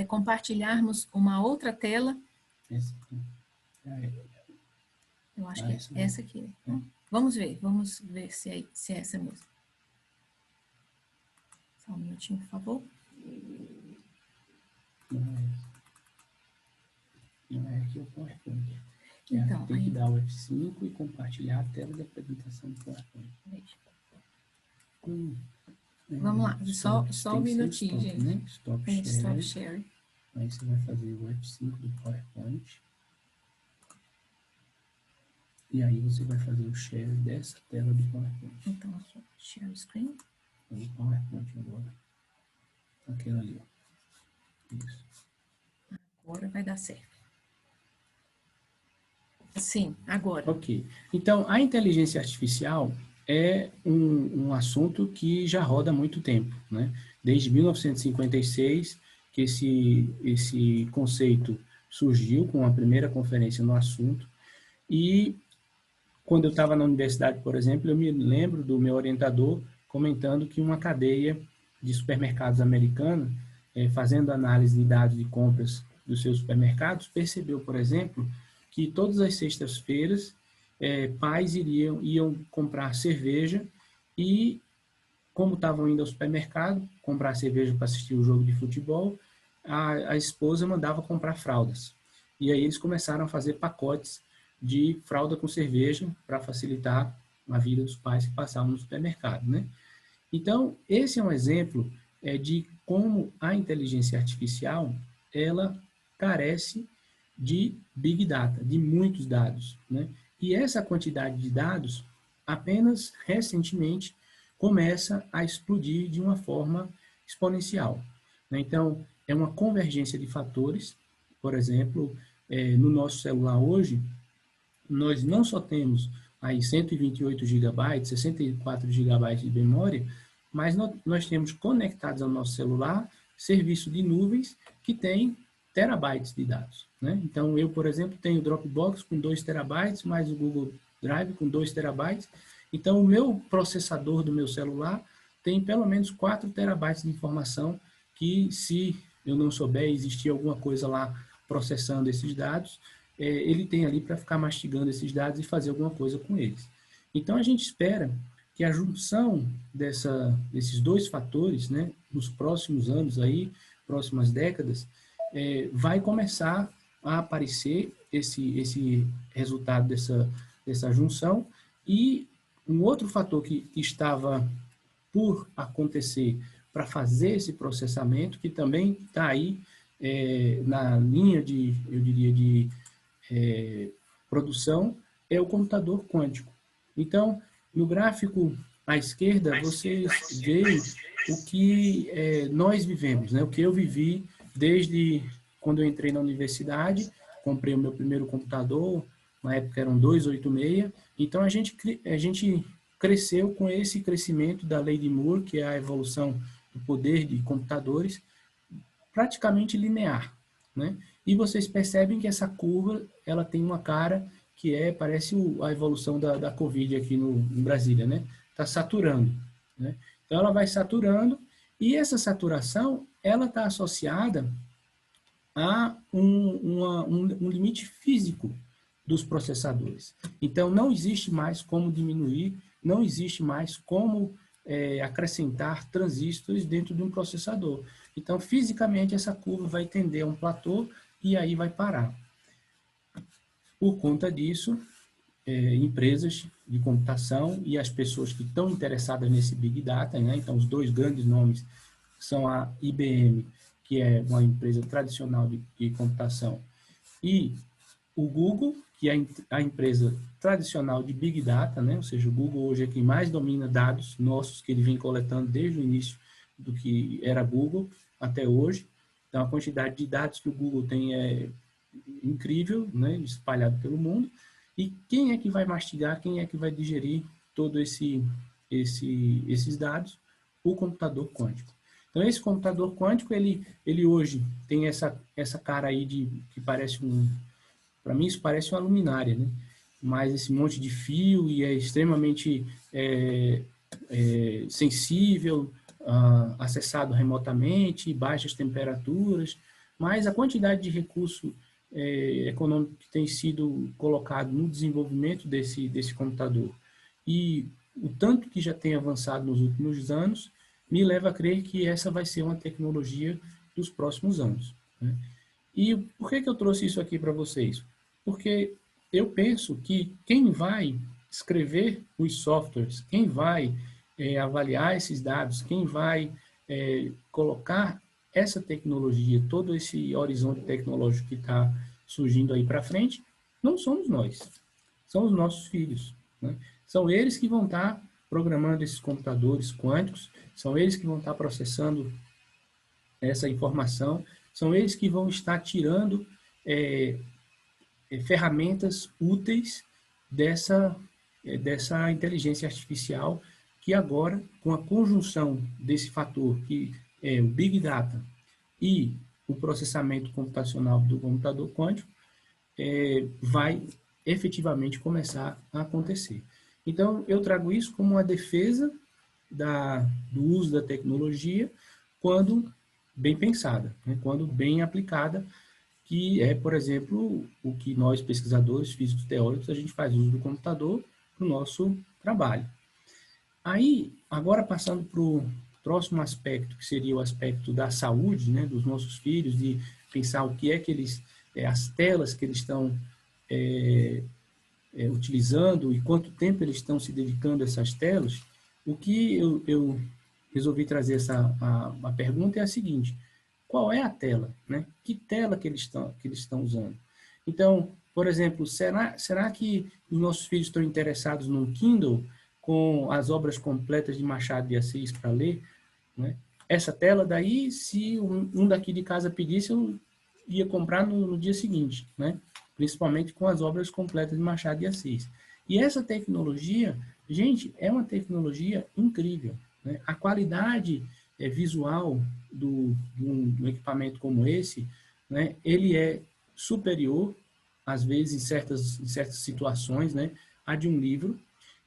compartilharmos uma outra tela. Eu acho que é essa aqui. Vamos ver se é essa mesmo. Só um minutinho, por favor. Não é aqui o PowerPoint. Então, tem que dar o F5 e compartilhar a tela da apresentação do PowerPoint. Vamos lá, só um minutinho, stop, gente. Né? Stop share. Stop share. Aí você vai fazer o F5 do PowerPoint. E aí você vai fazer o share dessa tela do PowerPoint. Então, share screen. O PowerPoint agora. Aquela ali, ó. Isso. Agora vai dar certo. Sim, agora. Ok. Então, a inteligência artificial é um assunto que já roda há muito tempo, né? Desde 1956, que esse conceito surgiu com a primeira conferência no assunto. E quando eu estava na universidade, por exemplo, eu me lembro do meu orientador comentando que uma cadeia de supermercados americana, fazendo análise de dados de compras dos seus supermercados, percebeu, por exemplo, que todas as sextas-feiras pais iam comprar cerveja e, como estavam indo ao supermercado, comprar cerveja para assistir o jogo de futebol, a esposa mandava comprar fraldas. E aí eles começaram a fazer pacotes de fralda com cerveja para facilitar a vida dos pais que passavam no supermercado, né? Então, esse é um exemplo de como a inteligência artificial, ela carece de Big Data, de muitos dados, né? E essa quantidade de dados, apenas recentemente, começa a explodir de uma forma exponencial, né? Então, é uma convergência de fatores. Por exemplo, no nosso celular hoje, nós não só temos aí 128 GB, 64 GB de memória, mas nós temos conectados ao nosso celular serviço de nuvens que tem terabytes de dados, né? Então, eu, por exemplo, tenho o Dropbox com 2 terabytes, mais o Google Drive com 2 terabytes. Então, o meu processador do meu celular tem pelo menos 4 terabytes de informação que, se eu não souber existir alguma coisa lá processando esses dados, ele tem ali para ficar mastigando esses dados e fazer alguma coisa com eles. Então, a gente espera que a junção desses dois fatores, né, nos próximos anos, aí, próximas décadas, vai começar a aparecer esse resultado dessa junção. E um outro fator que estava por acontecer para fazer esse processamento, que também está aí na linha de, eu diria, de produção, é o computador quântico. Então, no gráfico à esquerda, vocês veem o que nós vivemos, né? O que eu vivi desde quando eu entrei na universidade, comprei o meu primeiro computador, na época eram 286, então a gente cresceu com esse crescimento da lei de Moore, que é a evolução do poder de computadores, praticamente linear, né? E vocês percebem que essa curva, ela tem uma cara que parece a evolução da Covid aqui em Brasília, né? Está saturando, né? Então, ela vai saturando, e essa saturação, ela está associada a um limite físico dos processadores. Então, não existe mais como diminuir, não existe mais como acrescentar transistores dentro de um processador. Então, fisicamente, essa curva vai tender a um platô e aí vai parar. Por conta disso, empresas de computação e as pessoas que estão interessadas nesse Big Data, né? Então, os dois grandes nomes são a IBM, que é uma empresa tradicional de computação, e o Google, que é a empresa tradicional de Big Data, né? Ou seja, o Google hoje é quem mais domina dados nossos, que ele vem coletando desde o início do que era Google até hoje. Então, a quantidade de dados que o Google tem é incrível, né, espalhado pelo mundo. E quem é que vai mastigar, quem é que vai digerir todo esses dados? O computador quântico. Então, esse computador quântico, ele hoje tem essa cara aí que parece para mim isso parece uma luminária, né? Mas esse monte de fio e é extremamente sensível, acessado remotamente, baixas temperaturas, mas a quantidade de recurso econômico que tem sido colocado no desenvolvimento desse computador e o tanto que já tem avançado nos últimos anos me leva a crer que essa vai ser uma tecnologia dos próximos anos, né? E por que eu trouxe isso aqui para vocês? Porque eu penso que quem vai escrever os softwares, quem vai avaliar esses dados, quem vai colocar essa tecnologia, todo esse horizonte tecnológico que está surgindo aí para frente, não somos nós, são os nossos filhos, né? São eles que vão estar programando esses computadores quânticos, são eles que vão estar processando essa informação, são eles que vão estar tirando ferramentas úteis dessa inteligência artificial que agora, com a conjunção desse fator que é o Big Data e o processamento computacional do computador quântico, vai efetivamente começar a acontecer. Então, eu trago isso como uma defesa do uso da tecnologia quando bem pensada, né? Quando bem aplicada, que é, por exemplo, o que nós, pesquisadores físicos teóricos, a gente faz uso do computador para o nosso trabalho. Aí, agora passando para o próximo aspecto, que seria o aspecto da saúde, né, dos nossos filhos, de pensar o que é que eles, as telas que eles estão utilizando e quanto tempo eles estão se dedicando a essas telas, o que eu resolvi trazer a pergunta é a seguinte: qual é a tela, né? Que tela que eles estão usando? Então, por exemplo, será que os nossos filhos estão interessados num Kindle com as obras completas de Machado de Assis para ler, né? Essa tela daí, se um daqui de casa pedisse, eu ia comprar no dia seguinte, né? Principalmente com as obras completas de Machado de Assis. E essa tecnologia, gente, é uma tecnologia incrível, né? A qualidade visual do equipamento como esse, né, ele é superior, às vezes, em certas situações, né, a de um livro.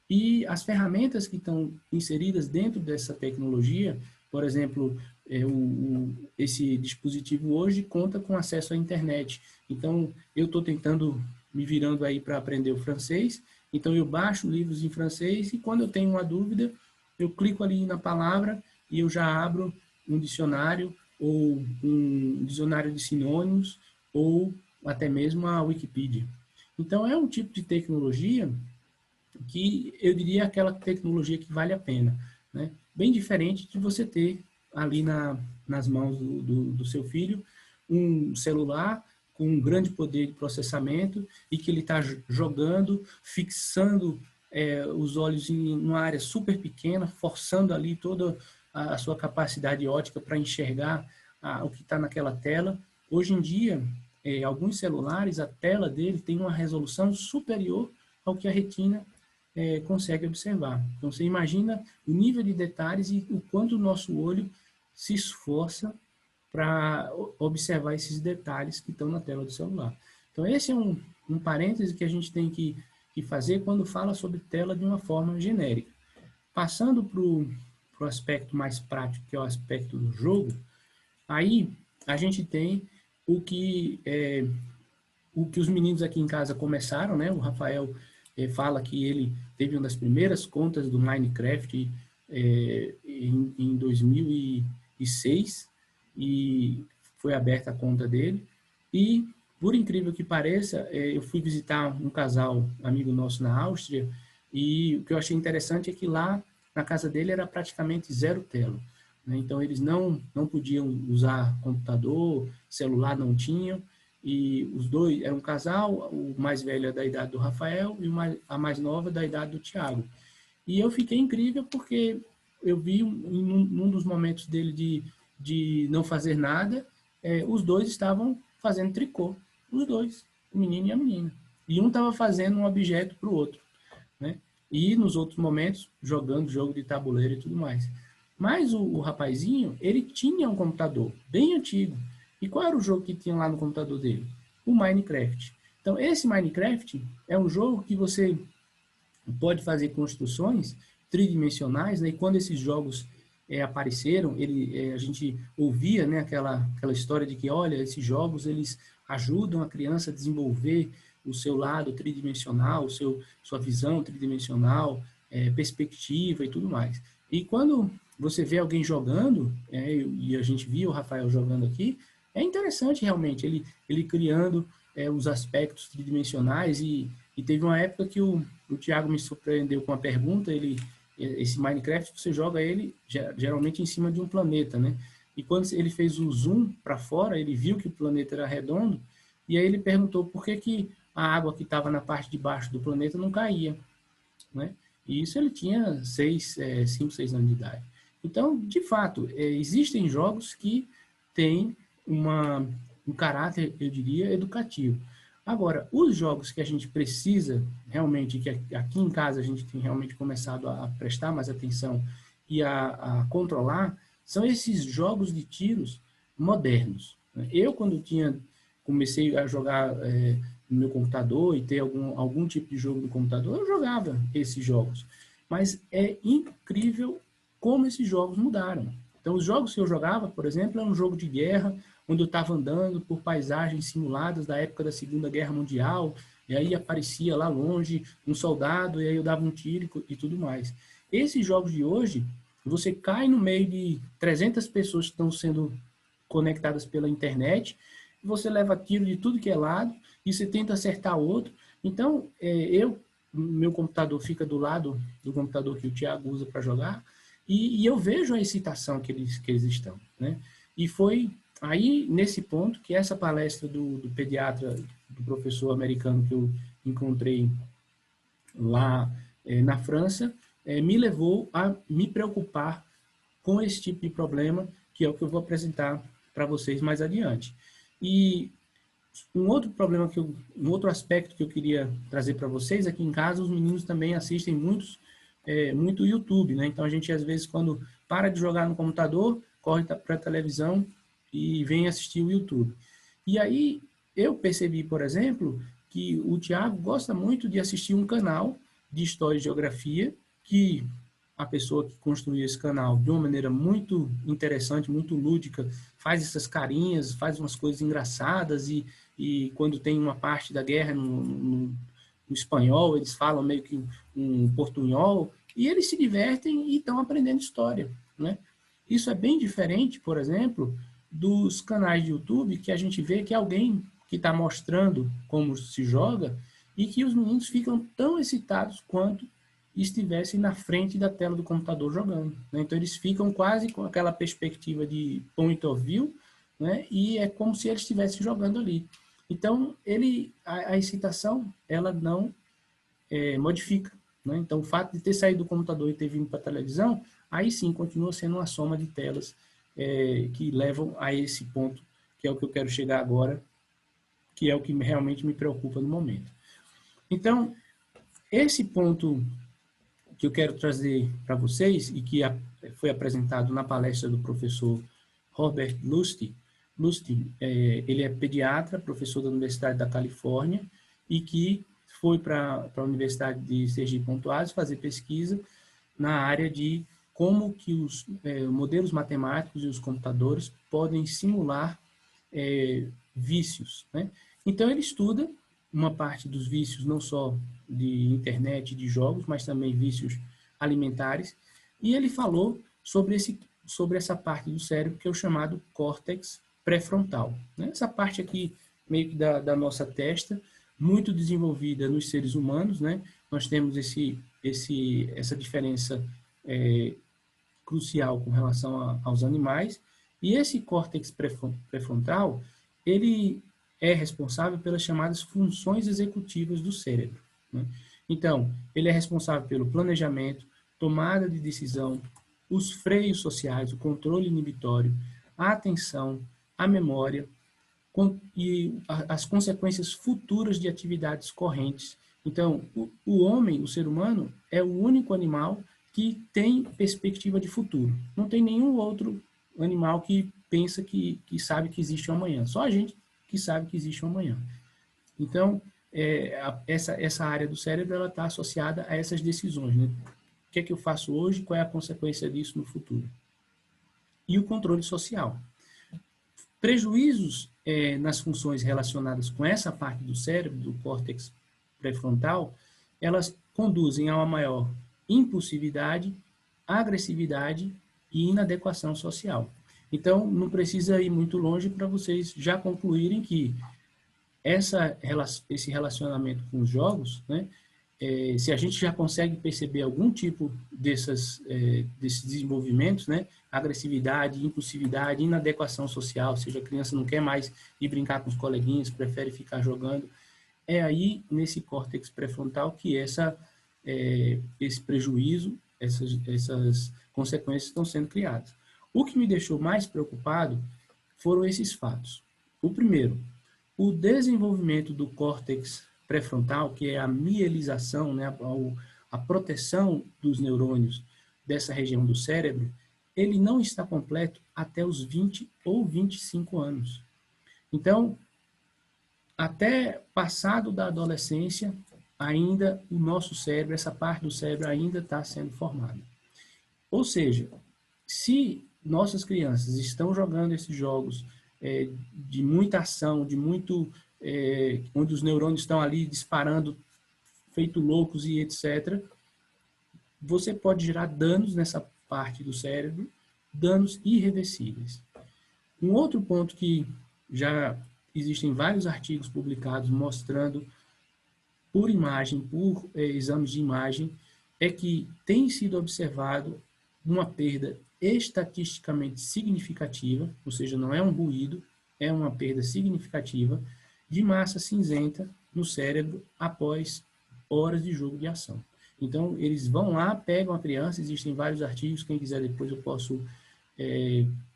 E as ferramentas que estão inseridas dentro dessa tecnologia, por exemplo, esse dispositivo hoje conta com acesso à internet. Então, eu estou tentando, me virando aí para aprender o francês, então eu baixo livros em francês e quando eu tenho uma dúvida, eu clico ali na palavra e eu já abro um dicionário ou um dicionário de sinônimos ou até mesmo a Wikipedia. Então, é um tipo de tecnologia que eu diria aquela tecnologia que vale a pena, né? Bem diferente de você ter ali nas mãos do seu filho um celular com um grande poder de processamento e que ele está jogando, fixando os olhos em uma área super pequena, forçando ali toda a sua capacidade óptica para enxergar o que está naquela tela. Hoje em dia, alguns celulares, a tela dele tem uma resolução superior ao que a retina consegue observar. Então, você imagina o nível de detalhes e o quanto o nosso olho se esforça para observar esses detalhes que estão na tela do celular. Então, esse é um parêntese que a gente tem que fazer quando fala sobre tela de uma forma genérica. Passando para o aspecto mais prático, que é o aspecto do jogo, aí a gente tem o que os meninos aqui em casa começaram, né? O Rafael fala que ele teve uma das primeiras contas do Minecraft em 2006 e foi aberta a conta dele. E, por incrível que pareça, eu fui visitar um casal amigo nosso na Áustria e o que eu achei interessante é que lá na casa dele era praticamente zero tela, né? Então, eles não podiam usar computador, celular não tinham. E os dois eram um casal, o mais velho é da idade do Rafael e a mais nova da idade do Tiago. E eu fiquei incrível porque eu vi num dos momentos dele de não fazer nada, os dois estavam fazendo tricô. os dois, o menino e a menina. E um estava fazendo um objeto para o outro, né? E nos outros momentos, jogando jogo de tabuleiro e tudo mais. Mas o rapazinho, ele tinha um computador bem antigo. E qual era o jogo que tinha lá no computador dele? O Minecraft. Então, esse Minecraft é um jogo que você pode fazer construções tridimensionais, né? E quando esses jogos apareceram, a gente ouvia, né, aquela história de que, olha, esses jogos eles ajudam a criança a desenvolver o seu lado tridimensional, sua visão tridimensional, perspectiva e tudo mais. E quando você vê alguém jogando, e a gente viu o Rafael jogando aqui, é interessante realmente ele criando os aspectos tridimensionais e teve uma época que o Thiago me surpreendeu com uma pergunta, esse Minecraft, você joga ele geralmente em cima de um planeta, né? E quando ele fez o zoom para fora, ele viu que o planeta era redondo, e aí ele perguntou por que a água que estava na parte de baixo do planeta não caía, né? E isso ele tinha 5, 6 anos de idade. Então, de fato, existem jogos que têm um caráter, eu diria, educativo. Agora, os jogos que a gente precisa realmente, que aqui em casa a gente tem realmente começado a prestar mais atenção e a controlar, são esses jogos de tiros modernos. Eu, quando comecei a jogar no meu computador e ter algum tipo de jogo no computador, eu jogava esses jogos. Mas é incrível como esses jogos mudaram. Então, os jogos que eu jogava, por exemplo, era um jogo de guerra, onde eu estava andando por paisagens simuladas da época da Segunda Guerra Mundial, e aí aparecia lá longe um soldado, e aí eu dava um tiro e tudo mais. Esses jogos de hoje, você cai no meio de 300 pessoas que estão sendo conectadas pela internet, você leva tiro de tudo que é lado, e você tenta acertar outro. Então, meu computador fica do lado do computador que o Thiago usa para jogar, e eu vejo a excitação que eles estão, né? E foi aí, nesse ponto, que essa palestra do pediatra, do professor americano que eu encontrei lá na França, me levou a me preocupar com esse tipo de problema, que é o que eu vou apresentar para vocês mais adiante. E um outro aspecto que eu queria trazer para vocês, aqui em casa os meninos também assistem muito YouTube, né? Então a gente às vezes quando para de jogar no computador, corre para a televisão e vem assistir o YouTube. E aí eu percebi, por exemplo, que o Thiago gosta muito de assistir um canal de História e Geografia, que a pessoa que construiu esse canal, de uma maneira muito interessante, muito lúdica, faz essas carinhas, faz umas coisas engraçadas e quando tem uma parte da guerra no espanhol, eles falam meio que um portunhol, e eles se divertem e estão aprendendo história, né? Isso é bem diferente, por exemplo, dos canais de YouTube, que a gente vê que alguém que está mostrando como se joga e que os meninos ficam tão excitados quanto estivessem na frente da tela do computador jogando, né? Então eles ficam quase com aquela perspectiva de point of view, né? E é como se eles estivessem jogando ali. Então a excitação ela não modifica, né? Então o fato de ter saído do computador e ter vindo para a televisão, aí sim continua sendo uma soma de telas que levam a esse ponto, que é o que eu quero chegar agora, que é o que realmente me preocupa no momento. Então, esse ponto que eu quero trazer para vocês e que foi apresentado na palestra do professor Robert Lustig. Ele é pediatra, professor da Universidade da Califórnia e que foi para a Universidade de Sergipe-Ponto Aves fazer pesquisa na área de como que os modelos matemáticos e os computadores podem simular vícios, né? Então, ele estuda uma parte dos vícios, não só de internet, de jogos, mas também vícios alimentares, e ele falou sobre essa parte do cérebro que é o chamado córtex pré-frontal, né? Essa parte aqui, meio que da nossa testa, muito desenvolvida nos seres humanos, né? Nós temos essa diferença crucial com relação aos animais, e esse córtex pré-frontal, ele é responsável pelas chamadas funções executivas do cérebro, né? Então, ele é responsável pelo planejamento, tomada de decisão, os freios sociais, o controle inibitório, a atenção, a memória, as consequências futuras de atividades correntes. Então, o homem, o ser humano, é o único animal que tem perspectiva de futuro. Não tem nenhum outro animal que pensa que sabe que existe um amanhã. Só a gente que sabe que existe um amanhã. Então, essa área do cérebro ela está associada a essas decisões, né? O que é que eu faço hoje? Qual é a consequência disso no futuro? E o controle social. Prejuízos nas funções relacionadas com essa parte do cérebro, do córtex pré-frontal, elas conduzem a uma maior impulsividade, agressividade e inadequação social. Então, não precisa ir muito longe para vocês já concluírem que esse relacionamento com os jogos, né, se a gente já consegue perceber algum tipo desses desenvolvimentos, né, agressividade, impulsividade, inadequação social, ou seja, a criança não quer mais ir brincar com os coleguinhas, prefere ficar jogando, é aí, nesse córtex pré-frontal, que esse prejuízo, essas consequências estão sendo criadas. O que me deixou mais preocupado foram esses fatos. O primeiro, o desenvolvimento do córtex pré-frontal, que é a mielização, né, a proteção dos neurônios dessa região do cérebro, ele não está completo até os 20 ou 25 anos. Então, até passado da adolescência, ainda o nosso cérebro, essa parte do cérebro ainda está sendo formada. Ou seja, se nossas crianças estão jogando esses jogos de muita ação, onde os neurônios estão ali disparando, feito loucos e etc., você pode gerar danos nessa parte do cérebro, danos irreversíveis. Um outro ponto que já existem vários artigos publicados mostrando por imagem, por exames de imagem, é que tem sido observado uma perda estatisticamente significativa, ou seja, não é um ruído, é uma perda significativa de massa cinzenta no cérebro após horas de jogo de ação. Então, eles vão lá, pegam a criança, existem vários artigos, quem quiser depois eu posso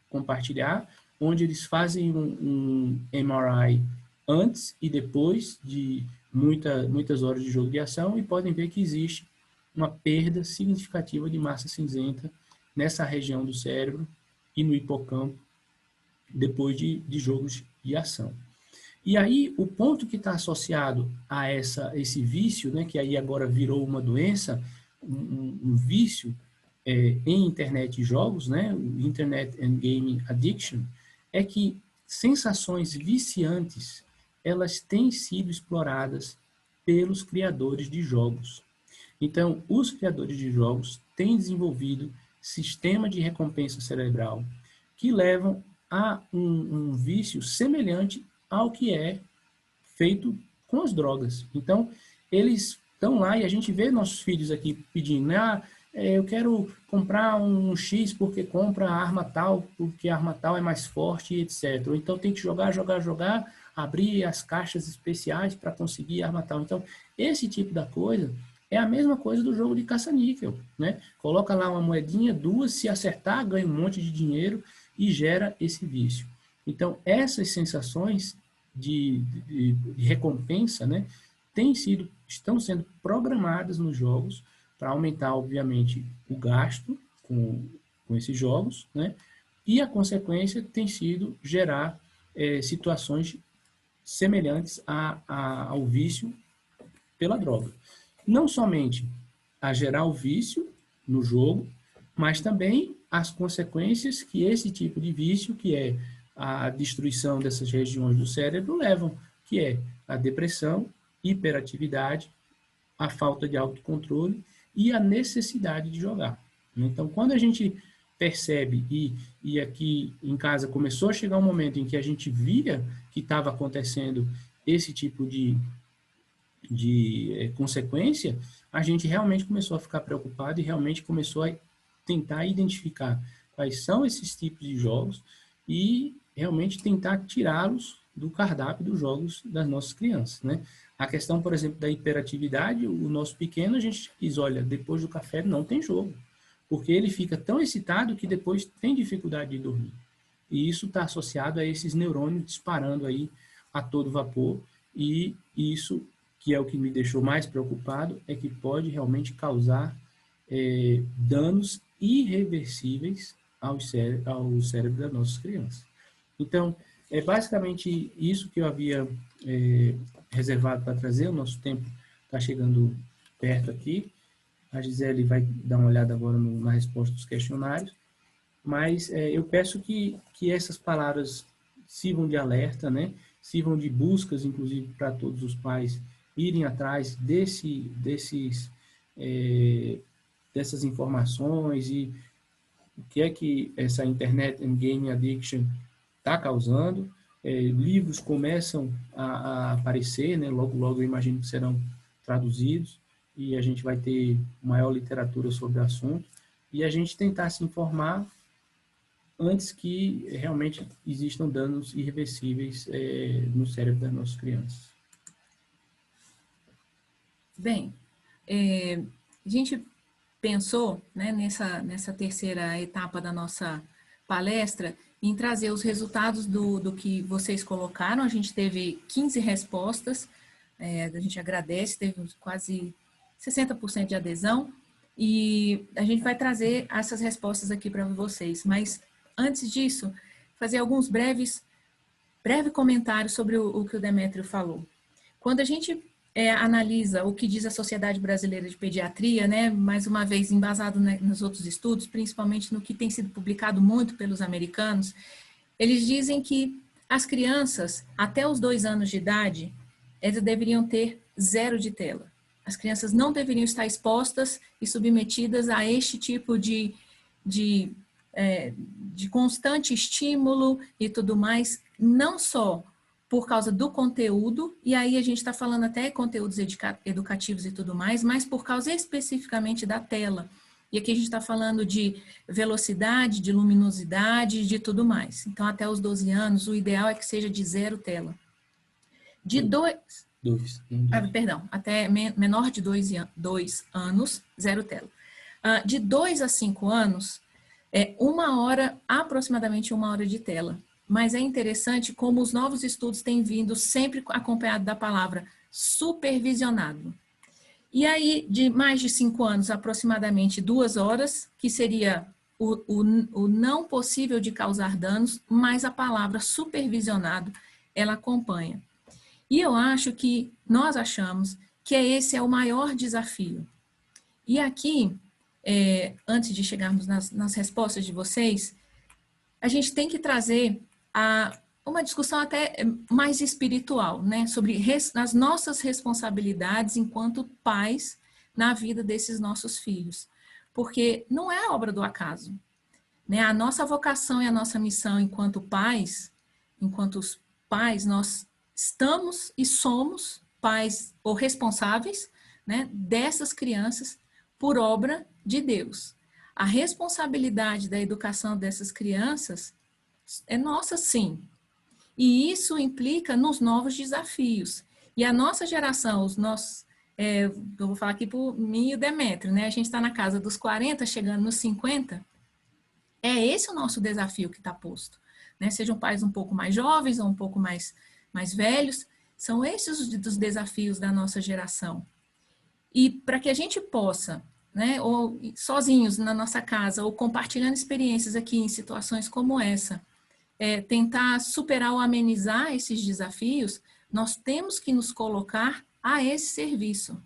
compartilhar, onde eles fazem um MRI antes e depois de muitas horas de jogo de ação e podem ver que existe uma perda significativa de massa cinzenta nessa região do cérebro e no hipocampo depois de jogos de ação. E aí, o ponto que está associado a esse vício, né, que aí agora virou uma doença, um vício em internet e jogos, né, o Internet and Gaming Addiction, é que sensações viciantes, elas têm sido exploradas pelos criadores de jogos. Então, os criadores de jogos têm desenvolvido sistema de recompensa cerebral que levam a um vício semelhante ao que é feito com as drogas. Então, eles estão lá e a gente vê nossos filhos aqui pedindo, né? Eu quero comprar um X porque compra a arma tal, porque a arma tal é mais forte, etc. Ou então tem que jogar, abrir as caixas especiais para conseguir a arma tal. Então, esse tipo da coisa é a mesma coisa do jogo de caça-níquel, né? Coloca lá uma moedinha, duas, se acertar, ganha um monte de dinheiro e gera esse vício. Então, essas sensações de recompensa, né, estão sendo programadas nos jogos para aumentar, obviamente, o gasto com esses jogos, né, e a consequência tem sido gerar situações semelhantes ao vício pela droga. Não somente a gerar o vício no jogo, mas também as consequências que esse tipo de vício, que é a destruição dessas regiões do cérebro, levam, que é a depressão, hiperatividade, a falta de autocontrole e a necessidade de jogar. Então, quando a gente percebe, e aqui em casa começou a chegar um momento em que a gente via que estava acontecendo esse tipo de consequência, a gente realmente começou a ficar preocupado e realmente começou a tentar identificar quais são esses tipos de jogos e realmente tentar tirá-los do cardápio dos jogos das nossas crianças, né? A questão, por exemplo, da hiperatividade, o nosso pequeno, a gente diz, olha, depois do café não tem jogo, porque ele fica tão excitado que depois tem dificuldade de dormir. e isso está associado a esses neurônios disparando aí a todo vapor, e isso, que é o que me deixou mais preocupado, é que pode realmente causar danos irreversíveis ao cérebro das nossas crianças. Então, é basicamente isso que eu havia reservado para trazer. O nosso tempo está chegando perto aqui. A Gisele vai dar uma olhada agora na resposta dos questionários. Mas eu peço que essas palavras sirvam de alerta, né? Sirvam de buscas, inclusive, para todos os pais irem atrás dessas informações e o que é que essa Internet and Game Addiction está causando. Livros começam a aparecer, né? Logo, logo eu imagino que serão traduzidos e a gente vai ter maior literatura sobre o assunto e a gente tentar se informar antes que realmente existam danos irreversíveis no cérebro das nossas crianças. Bem, a gente pensou, né, nessa terceira etapa da nossa palestra em trazer os resultados do que vocês colocaram. A gente teve 15 respostas, a gente agradece, teve quase 60% de adesão, e a gente vai trazer essas respostas aqui para vocês. Mas, antes disso, fazer alguns breves comentários sobre o que o Demétrio falou. Quando a gente analisa o que diz a Sociedade Brasileira de Pediatria, né, mais uma vez embasado nos outros estudos, principalmente no que tem sido publicado muito pelos americanos, eles dizem que as crianças, até os 2 anos de idade, elas deveriam ter 0 de tela. As crianças não deveriam estar expostas e submetidas a este tipo de constante estímulo e tudo mais, não só por causa do conteúdo, e aí a gente está falando até conteúdos educativos e tudo mais, mas por causa especificamente da tela. E aqui a gente está falando de velocidade, de luminosidade, de tudo mais. Então, até os 12 anos, o ideal é que seja de 0 tela. De 2... perdão, até menor de 2 anos, 0 tela. De 2 a 5 anos, aproximadamente 1 hora de tela. Mas é interessante como os novos estudos têm vindo sempre acompanhado da palavra supervisionado. E aí, de mais de 5 anos, aproximadamente 2 horas, que seria o não possível de causar danos, mas a palavra supervisionado, ela acompanha. E eu acho que, nós achamos que esse é o maior desafio. E aqui, antes de chegarmos nas respostas de vocês, a gente tem que trazer uma discussão até mais espiritual, né, sobre as nossas responsabilidades enquanto pais na vida desses nossos filhos, porque não é obra do acaso, né? A nossa vocação e a nossa missão enquanto pais, nós estamos e somos pais ou responsáveis, né, dessas crianças por obra de Deus. A responsabilidade da educação dessas crianças é nossa, sim. E isso implica nos novos desafios. E a nossa geração, eu vou falar aqui por mim e o Demétrio, né? A gente está na casa dos 40, chegando nos 50. É esse o nosso desafio que está posto, né? Sejam pais um pouco mais jovens ou um pouco mais velhos, são esses os desafios da nossa geração. E para que a gente possa, né, ou sozinhos na nossa casa, ou compartilhando experiências aqui em situações como essa, tentar superar ou amenizar esses desafios, nós temos que nos colocar a esse serviço.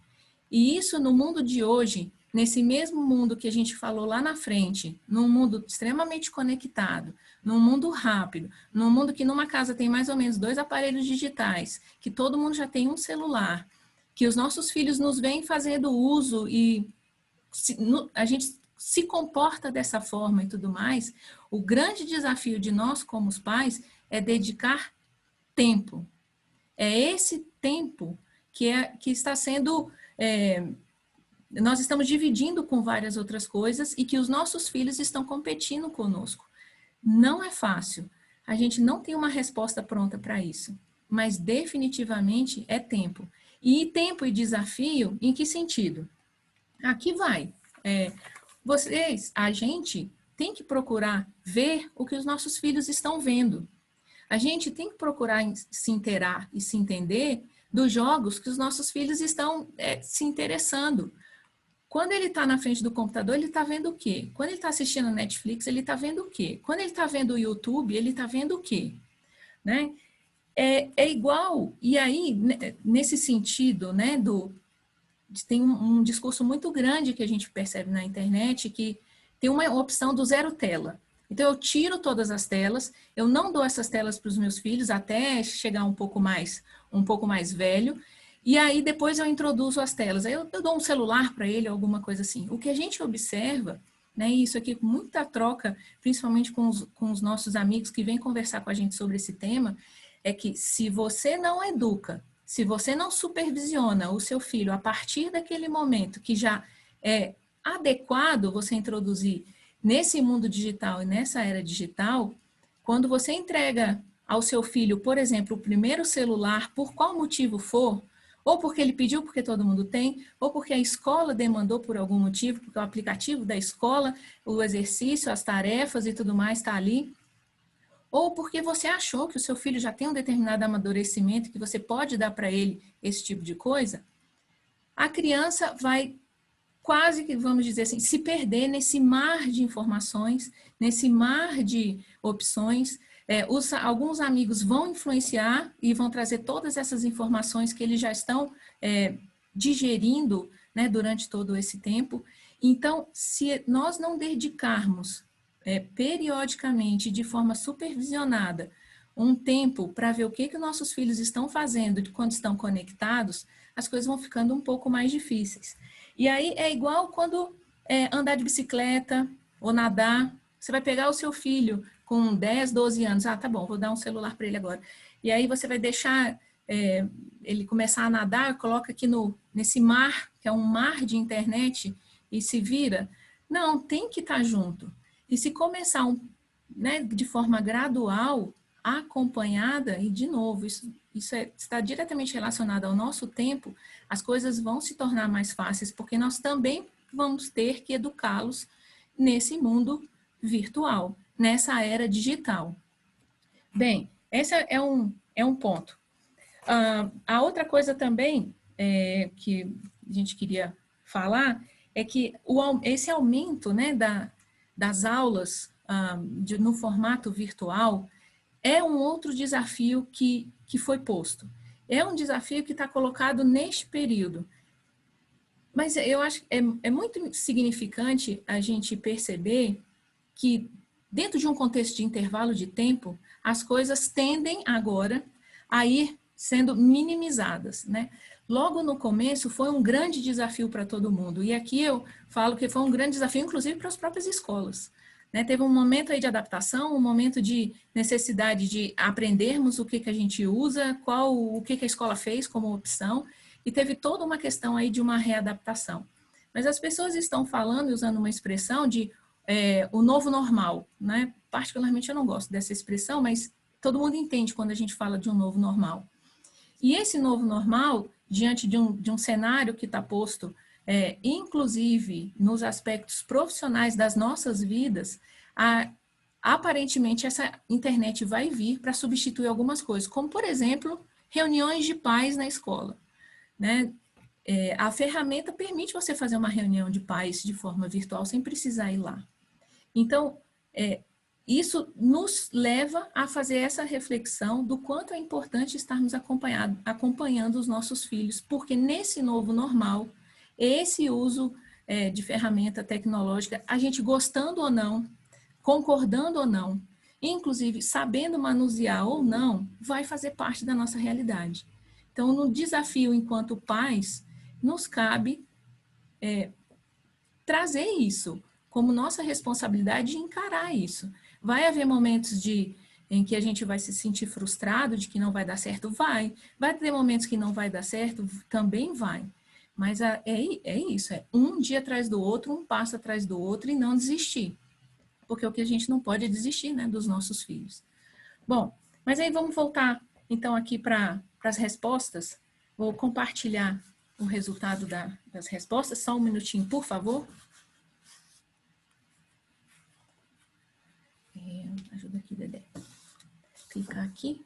E isso no mundo de hoje, nesse mesmo mundo que a gente falou lá na frente, num mundo extremamente conectado, num mundo rápido, num mundo que numa casa tem mais ou menos 2 aparelhos digitais, que todo mundo já tem um celular, que os nossos filhos nos vêm fazendo uso e a gente se comporta dessa forma e tudo mais, o grande desafio de nós como os pais é dedicar tempo. É esse tempo que está sendo... nós estamos dividindo com várias outras coisas e que os nossos filhos estão competindo conosco. Não é fácil. A gente não tem uma resposta pronta para isso, mas definitivamente é tempo. E tempo e desafio, em que sentido? Aqui vai. A gente, tem que procurar ver o que os nossos filhos estão vendo. A gente tem que procurar se inteirar e se entender dos jogos que os nossos filhos estão se interessando. Quando ele está na frente do computador, ele está vendo o quê? Quando ele está assistindo a Netflix, ele está vendo o quê? Quando ele está vendo o YouTube, ele está vendo o quê? Né? É igual, e aí, nesse sentido, né, tem um discurso muito grande que a gente percebe na internet, que tem uma opção do zero tela. Então, eu tiro todas as telas, eu não dou essas telas para os meus filhos até chegar um pouco mais velho, e aí depois eu introduzo as telas. Aí eu dou um celular para ele, alguma coisa assim. O que a gente observa, né, isso aqui com muita troca, principalmente com os nossos amigos que vêm conversar com a gente sobre esse tema, é que se você não educa, se você não supervisiona o seu filho a partir daquele momento que já é adequado você introduzir nesse mundo digital e nessa era digital, quando você entrega ao seu filho, por exemplo, o primeiro celular, por qual motivo for, ou porque ele pediu, porque todo mundo tem, ou porque a escola demandou por algum motivo, porque o aplicativo da escola, o exercício, as tarefas e tudo mais está ali, ou porque você achou que o seu filho já tem um determinado amadurecimento, que você pode dar para ele esse tipo de coisa, a criança vai quase que, vamos dizer assim, se perder nesse mar de informações, nesse mar de opções. Alguns amigos vão influenciar e vão trazer todas essas informações que eles já estão digerindo, né, durante todo esse tempo. Então, se nós não dedicarmos periodicamente, de forma supervisionada, um tempo para ver o que nossos filhos estão fazendo quando estão conectados, as coisas vão ficando um pouco mais difíceis. E aí é igual quando andar de bicicleta ou nadar, você vai pegar o seu filho com 10, 12 anos, tá bom, vou dar um celular para ele agora. E aí você vai deixar ele começar a nadar, coloca aqui nesse mar, que é um mar de internet, e se vira. Não, tem que estar junto. E se começar né, de forma gradual, acompanhada, e de novo, isso está diretamente relacionado ao nosso tempo, as coisas vão se tornar mais fáceis, porque nós também vamos ter que educá-los nesse mundo virtual, nessa era digital. Bem, esse é um ponto. A outra coisa também que a gente queria falar é que esse aumento, né, das aulas no formato virtual é um outro desafio que foi posto. É um desafio que está colocado neste período. Mas eu acho que é muito significante a gente perceber que, dentro de um contexto de intervalo de tempo, as coisas tendem agora a ir sendo minimizadas, né? Logo no começo foi um grande desafio para todo mundo. E aqui eu falo que foi um grande desafio, inclusive, para as próprias escolas. Né? Teve um momento aí de adaptação, um momento de necessidade de aprendermos o que a gente usa, o que a escola fez como opção, e teve toda uma questão aí de uma readaptação. Mas as pessoas estão falando e usando uma expressão de o novo normal, né? Particularmente eu não gosto dessa expressão, mas todo mundo entende quando a gente fala de um novo normal. E esse novo normal, diante de um cenário que está posto, inclusive nos aspectos profissionais das nossas vidas, aparentemente essa internet vai vir para substituir algumas coisas, como, por exemplo, reuniões de pais na escola. Né? A ferramenta permite você fazer uma reunião de pais de forma virtual sem precisar ir lá. Então, isso nos leva a fazer essa reflexão do quanto é importante estarmos acompanhando os nossos filhos, porque nesse novo normal, esse uso de ferramenta tecnológica, a gente gostando ou não, concordando ou não, inclusive sabendo manusear ou não, vai fazer parte da nossa realidade. Então, no desafio enquanto pais, nos cabe trazer isso como nossa responsabilidade de encarar isso. Vai haver momentos em que a gente vai se sentir frustrado de que não vai dar certo? Vai. Vai ter momentos que não vai dar certo? Também vai. Mas é isso, um dia atrás do outro, um passo atrás do outro e não desistir. Porque o que a gente não pode é desistir, né, dos nossos filhos. Bom, mas aí vamos voltar então aqui para as respostas. Vou compartilhar o resultado das respostas. Só um minutinho, por favor. ajuda aqui, Dedé. Clicar aqui.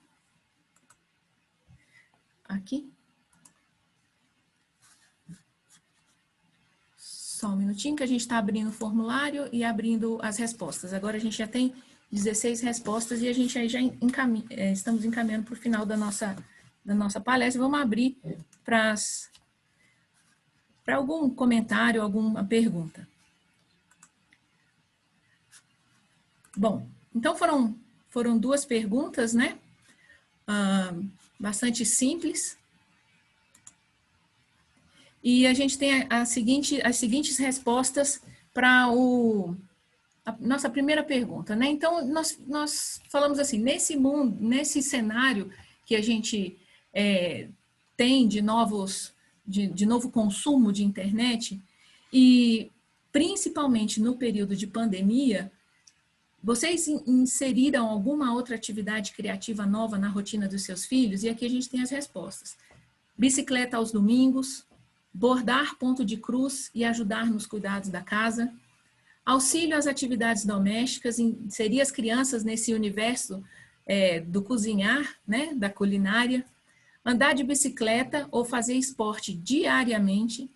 Aqui. Só um minutinho que a gente está abrindo o formulário e abrindo as respostas. Agora a gente já tem 16 respostas e a gente aí já estamos encaminhando para o final da nossa palestra. Vamos abrir para algum comentário, alguma pergunta. Bom, então foram duas perguntas, né? Bastante simples. E a gente tem as seguintes respostas para a nossa primeira pergunta, né? Então, nós falamos assim, nesse mundo, nesse cenário que a gente tem de novo consumo de internet, e principalmente no período de pandemia, vocês inseriram alguma outra atividade criativa nova na rotina dos seus filhos? E aqui a gente tem as respostas. Bicicleta aos domingos, bordar ponto de cruz e ajudar nos cuidados da casa, auxílio às atividades domésticas, inserir as crianças nesse universo do cozinhar, né, da culinária, andar de bicicleta ou fazer esporte diariamente,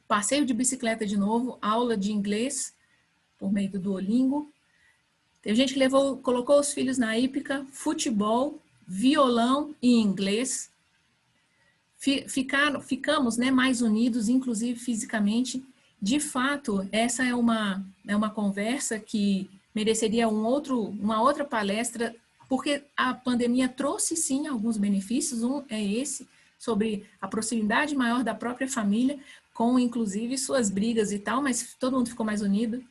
passeio de bicicleta de novo, aula de inglês por meio do Duolingo. Tem gente que colocou os filhos na hípica, futebol, violão e inglês. Ficamos, né, mais unidos, inclusive fisicamente. De fato, essa é uma conversa que mereceria uma outra palestra, porque a pandemia trouxe, sim, alguns benefícios. Um é esse, sobre a proximidade maior da própria família, com, inclusive, suas brigas e tal, mas todo mundo ficou mais unido.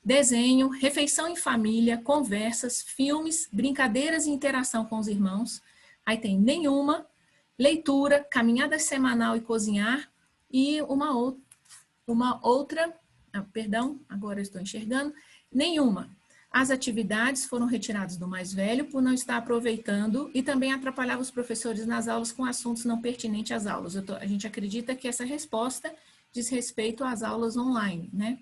Desenho, refeição em família, conversas, filmes, brincadeiras e interação com os irmãos. Aí tem nenhuma, leitura, caminhada semanal e cozinhar, e uma outra, perdão, agora eu estou enxergando, nenhuma. As atividades foram retiradas do mais velho por não estar aproveitando e também atrapalhava os professores nas aulas com assuntos não pertinentes às aulas. A gente acredita que essa resposta diz respeito às aulas online, né?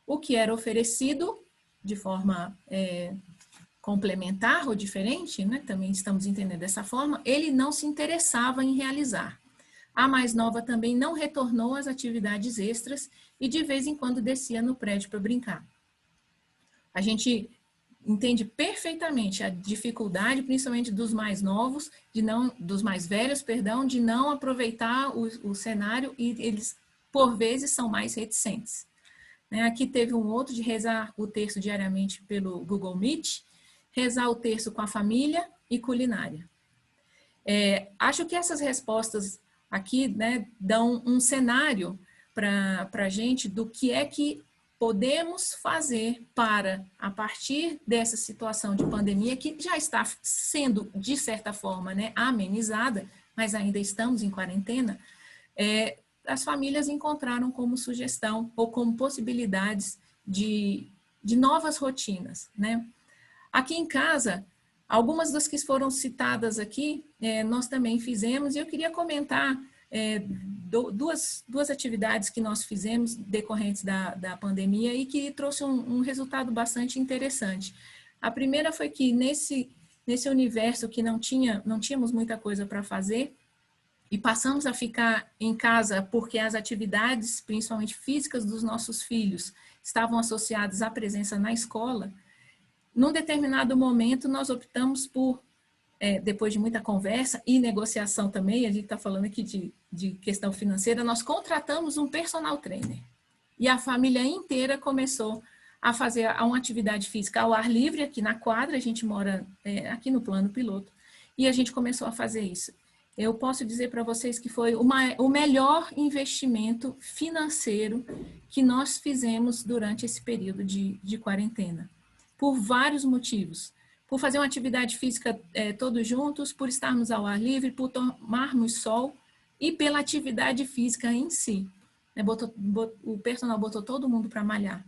O que era oferecido de forma complementar ou diferente, né? Também estamos entendendo dessa forma, ele não se interessava em realizar. A mais nova também não retornou às atividades extras e de vez em quando descia no prédio para brincar. A gente entende perfeitamente a dificuldade, principalmente dos mais novos, dos mais velhos, perdão, de não aproveitar o cenário, e eles, por vezes, são mais reticentes. Aqui teve um outro de rezar o terço diariamente pelo Google Meet, rezar o terço com a família e culinária. Acho que essas respostas aqui, né, dão um cenário para a gente do que é que podemos fazer para, a partir dessa situação de pandemia, que já está sendo, de certa forma, né, amenizada, mas ainda estamos em quarentena, as famílias encontraram como sugestão ou como possibilidades de novas rotinas, né? Aqui em casa, algumas das que foram citadas aqui, nós também fizemos, e eu queria comentar duas atividades que nós fizemos decorrentes da pandemia e que trouxe um resultado bastante interessante. A primeira foi que nesse universo que não tínhamos muita coisa para fazer, e passamos a ficar em casa porque as atividades, principalmente físicas, dos nossos filhos estavam associadas à presença na escola. Num determinado momento, nós optamos por, depois de muita conversa e negociação também, a gente está falando aqui de questão financeira, nós contratamos um personal trainer. E a família inteira começou a fazer uma atividade física ao ar livre, aqui na quadra, a gente mora aqui no plano piloto, e a gente começou a fazer isso. Eu posso dizer para vocês que foi o melhor investimento financeiro que nós fizemos durante esse período de quarentena, por vários motivos. Por fazer uma atividade física todos juntos, por estarmos ao ar livre, por tomarmos sol e pela atividade física em si. O personal botou todo mundo para malhar.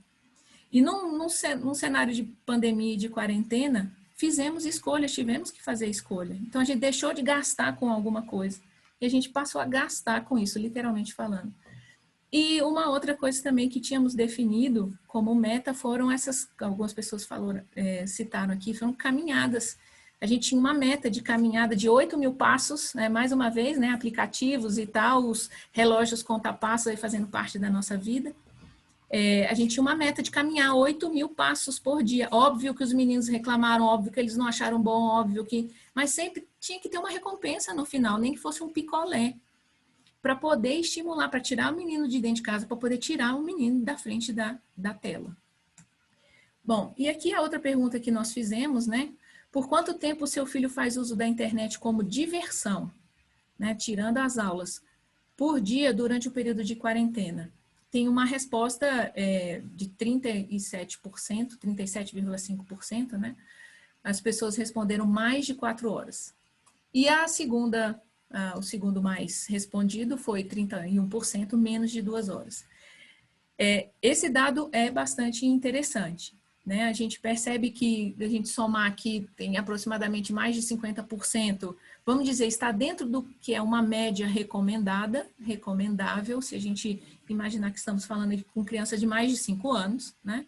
E num cenário de pandemia e de quarentena, fizemos escolhas, tivemos que fazer escolha. Então, a gente deixou de gastar com alguma coisa e a gente passou a gastar com isso, literalmente falando. E uma outra coisa também que tínhamos definido como meta foram essas, algumas pessoas citaram aqui, foram caminhadas. A gente tinha uma meta de caminhada de 8.000 passos, né, mais uma vez, né, aplicativos e tal, os relógios conta-passos aí fazendo parte da nossa vida. A gente tinha uma meta de caminhar 8.000 passos por dia. Óbvio que os meninos reclamaram, óbvio que eles não acharam bom, óbvio que... Mas sempre tinha que ter uma recompensa no final, nem que fosse um picolé, para poder estimular, para tirar o menino de dentro de casa, para poder tirar o menino da frente da tela. Bom, e aqui a outra pergunta que nós fizemos, né? Por quanto tempo o seu filho faz uso da internet como diversão, né? Tirando as aulas, por dia durante o período de quarentena? Tem uma resposta de 37%, 37,5%, né? As pessoas responderam mais de 4 horas. E o segundo mais respondido foi 31%, menos de 2 horas. Esse dado é bastante interessante, né? A gente percebe que, a gente somar aqui, tem aproximadamente mais de 50%, vamos dizer, está dentro do que é uma média recomendável, se a gente imaginar que estamos falando com criança de mais de 5 anos, né?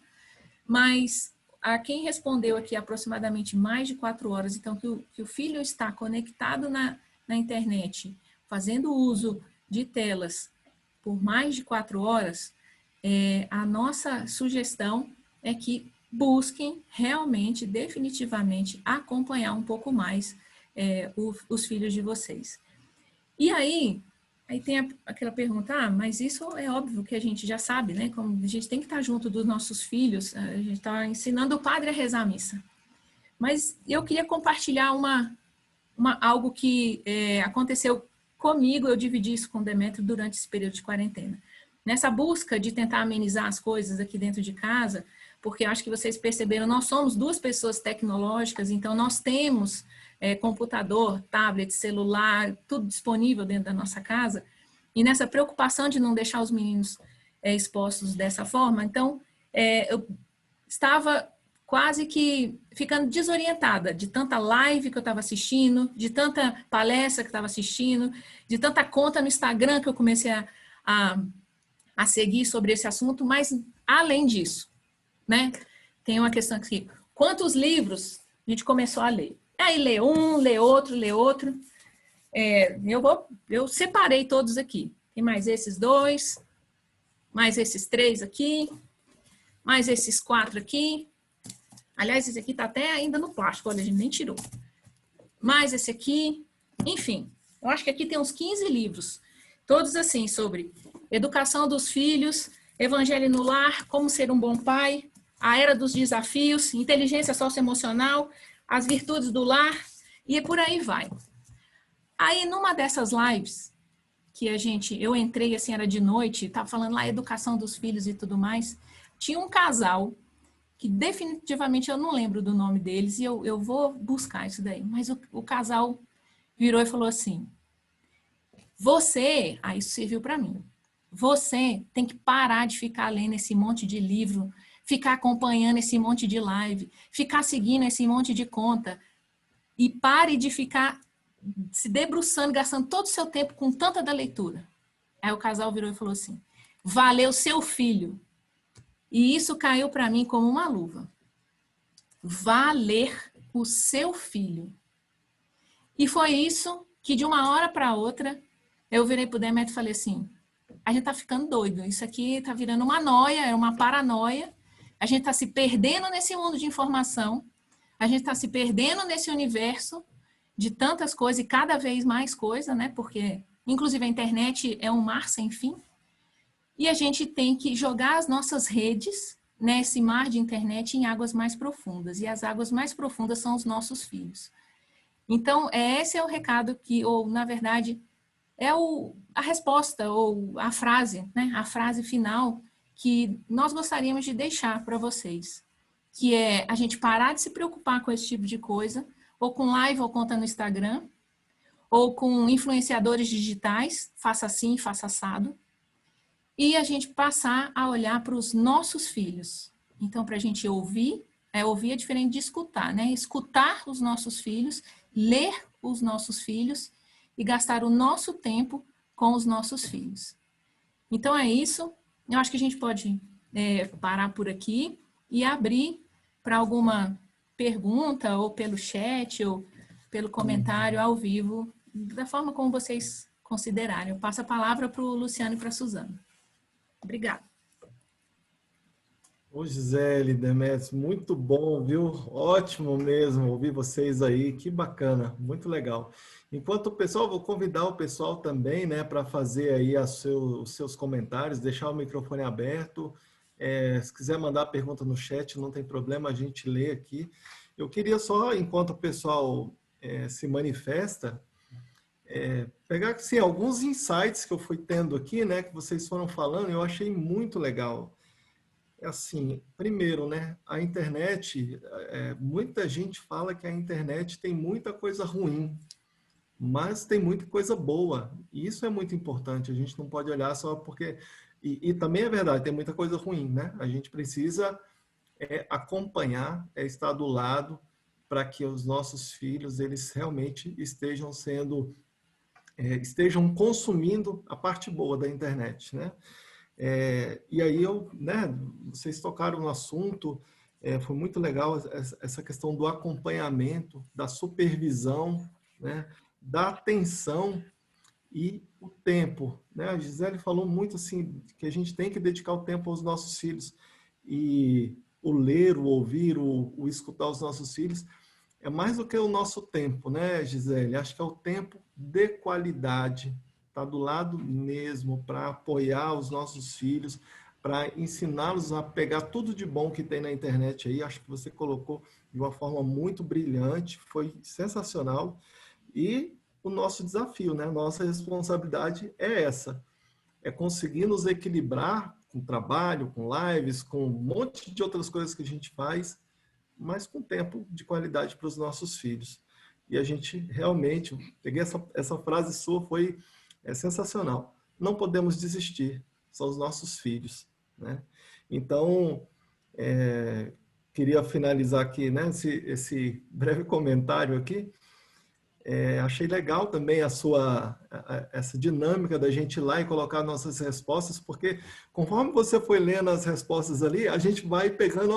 Mas a quem respondeu aqui aproximadamente mais de 4 horas, então que o filho está conectado na internet, fazendo uso de telas por mais de 4 horas, a nossa sugestão é que busquem realmente, definitivamente, acompanhar um pouco mais os filhos de vocês. E aí tem aquela pergunta, mas isso é óbvio que a gente já sabe, né? Como a gente tem que estar junto dos nossos filhos, a gente está ensinando o padre a rezar a missa. Mas eu queria compartilhar algo que aconteceu comigo, eu dividi isso com o Demétrio durante esse período de quarentena. Nessa busca de tentar amenizar as coisas aqui dentro de casa, porque eu acho que vocês perceberam, nós somos 2 pessoas tecnológicas, então nós temos computador, tablet, celular, tudo disponível dentro da nossa casa, e nessa preocupação de não deixar os meninos expostos dessa forma, então eu estava quase que ficando desorientada de tanta live que eu estava assistindo, de tanta palestra que eu estava assistindo, de tanta conta no Instagram que eu comecei a seguir sobre esse assunto, mas além disso, né, tem uma questão aqui, quantos livros a gente começou a ler? Aí lê um, lê outro, eu separei todos aqui, tem mais esses 2, mais esses 3 aqui, mais esses 4 aqui, aliás, esse aqui tá até ainda no plástico, olha, a gente nem tirou, mais esse aqui, enfim, eu acho que aqui tem uns 15 livros, todos assim, sobre educação dos filhos, evangelho no lar, como ser um bom pai, a era dos desafios, inteligência socioemocional, as virtudes do lar, e por aí vai. Aí, numa dessas lives, que eu entrei, assim, era de noite, estava falando lá educação dos filhos e tudo mais, tinha um casal, que definitivamente eu não lembro do nome deles, e eu vou buscar isso daí, mas o casal virou e falou assim, aí isso serviu para mim, você tem que parar de ficar lendo esse monte de livro, ficar acompanhando esse monte de live, ficar seguindo esse monte de conta, e pare de ficar se debruçando, gastando todo o seu tempo com tanta da leitura. Aí o casal virou e falou assim, valeu seu filho. E isso caiu para mim como uma luva. Valer o seu filho. E foi isso que de uma hora para outra, eu virei para o Demétrio e falei assim, a gente tá ficando doido, isso aqui tá virando uma noia, é uma paranoia, a gente tá se perdendo nesse mundo de informação, a gente tá se perdendo nesse universo de tantas coisas e cada vez mais coisa, né? Porque, inclusive, a internet é um mar sem fim. E a gente tem que jogar as nossas redes nesse mar de internet em águas mais profundas. E as águas mais profundas são os nossos filhos. Então, esse é o recado ou na verdade, a resposta ou a frase, né? A frase final que nós gostaríamos de deixar para vocês. Que é a gente parar de se preocupar com esse tipo de coisa, ou com live ou conta no Instagram, ou com influenciadores digitais, faça assim, faça assado, e a gente passar a olhar para os nossos filhos. Então, para a gente ouvir é diferente de escutar, né? Escutar os nossos filhos, ler os nossos filhos e gastar o nosso tempo com os nossos filhos. Então é isso. Eu acho que a gente pode parar por aqui e abrir para alguma pergunta, ou pelo chat, ou pelo comentário ao vivo, da forma como vocês considerarem. Eu passo a palavra para o Luciano e para a Suzana. Obrigada. Ô Gisele, Demetrios, muito bom, viu? Ótimo mesmo ouvir vocês aí, que bacana, muito legal. Enquanto o pessoal, vou convidar o pessoal também, né, para fazer aí os seus comentários, deixar o microfone aberto. Se quiser mandar pergunta no chat, não tem problema, a gente lê aqui. Eu queria só, enquanto o pessoal se manifesta, pegar assim, alguns insights que eu fui tendo aqui, né, que vocês foram falando, eu achei muito legal. Assim, primeiro, né, a internet, muita gente fala que a internet tem muita coisa ruim, mas tem muita coisa boa. E isso é muito importante, a gente não pode olhar só porque... E também é verdade, tem muita coisa ruim, né? A gente precisa acompanhar, estar do lado, para que os nossos filhos, eles realmente estejam consumindo a parte boa da internet, né? E aí vocês tocaram no assunto, foi muito legal essa questão do acompanhamento, da supervisão, né, da atenção e o tempo, né? A Gisele falou muito assim que a gente tem que dedicar o tempo aos nossos filhos, e o ler, o ouvir, o escutar os nossos filhos é mais do que o nosso tempo, né, Gisele? Acho que é o tempo de qualidade, tá do lado mesmo para apoiar os nossos filhos, para ensiná-los a pegar tudo de bom que tem na internet aí. Acho que você colocou de uma forma muito brilhante, foi sensacional. E o nosso desafio, né? Nossa responsabilidade é essa, é conseguir nos equilibrar com trabalho, com lives, com um monte de outras coisas que a gente faz, mas com tempo de qualidade para os nossos filhos. E a gente realmente, peguei essa frase sua, foi sensacional. Não podemos desistir, são os nossos filhos, né? Então, queria finalizar aqui, né, esse breve comentário aqui. Achei legal também essa dinâmica da gente ir lá e colocar nossas respostas, porque conforme você foi lendo as respostas ali, a gente vai pegando,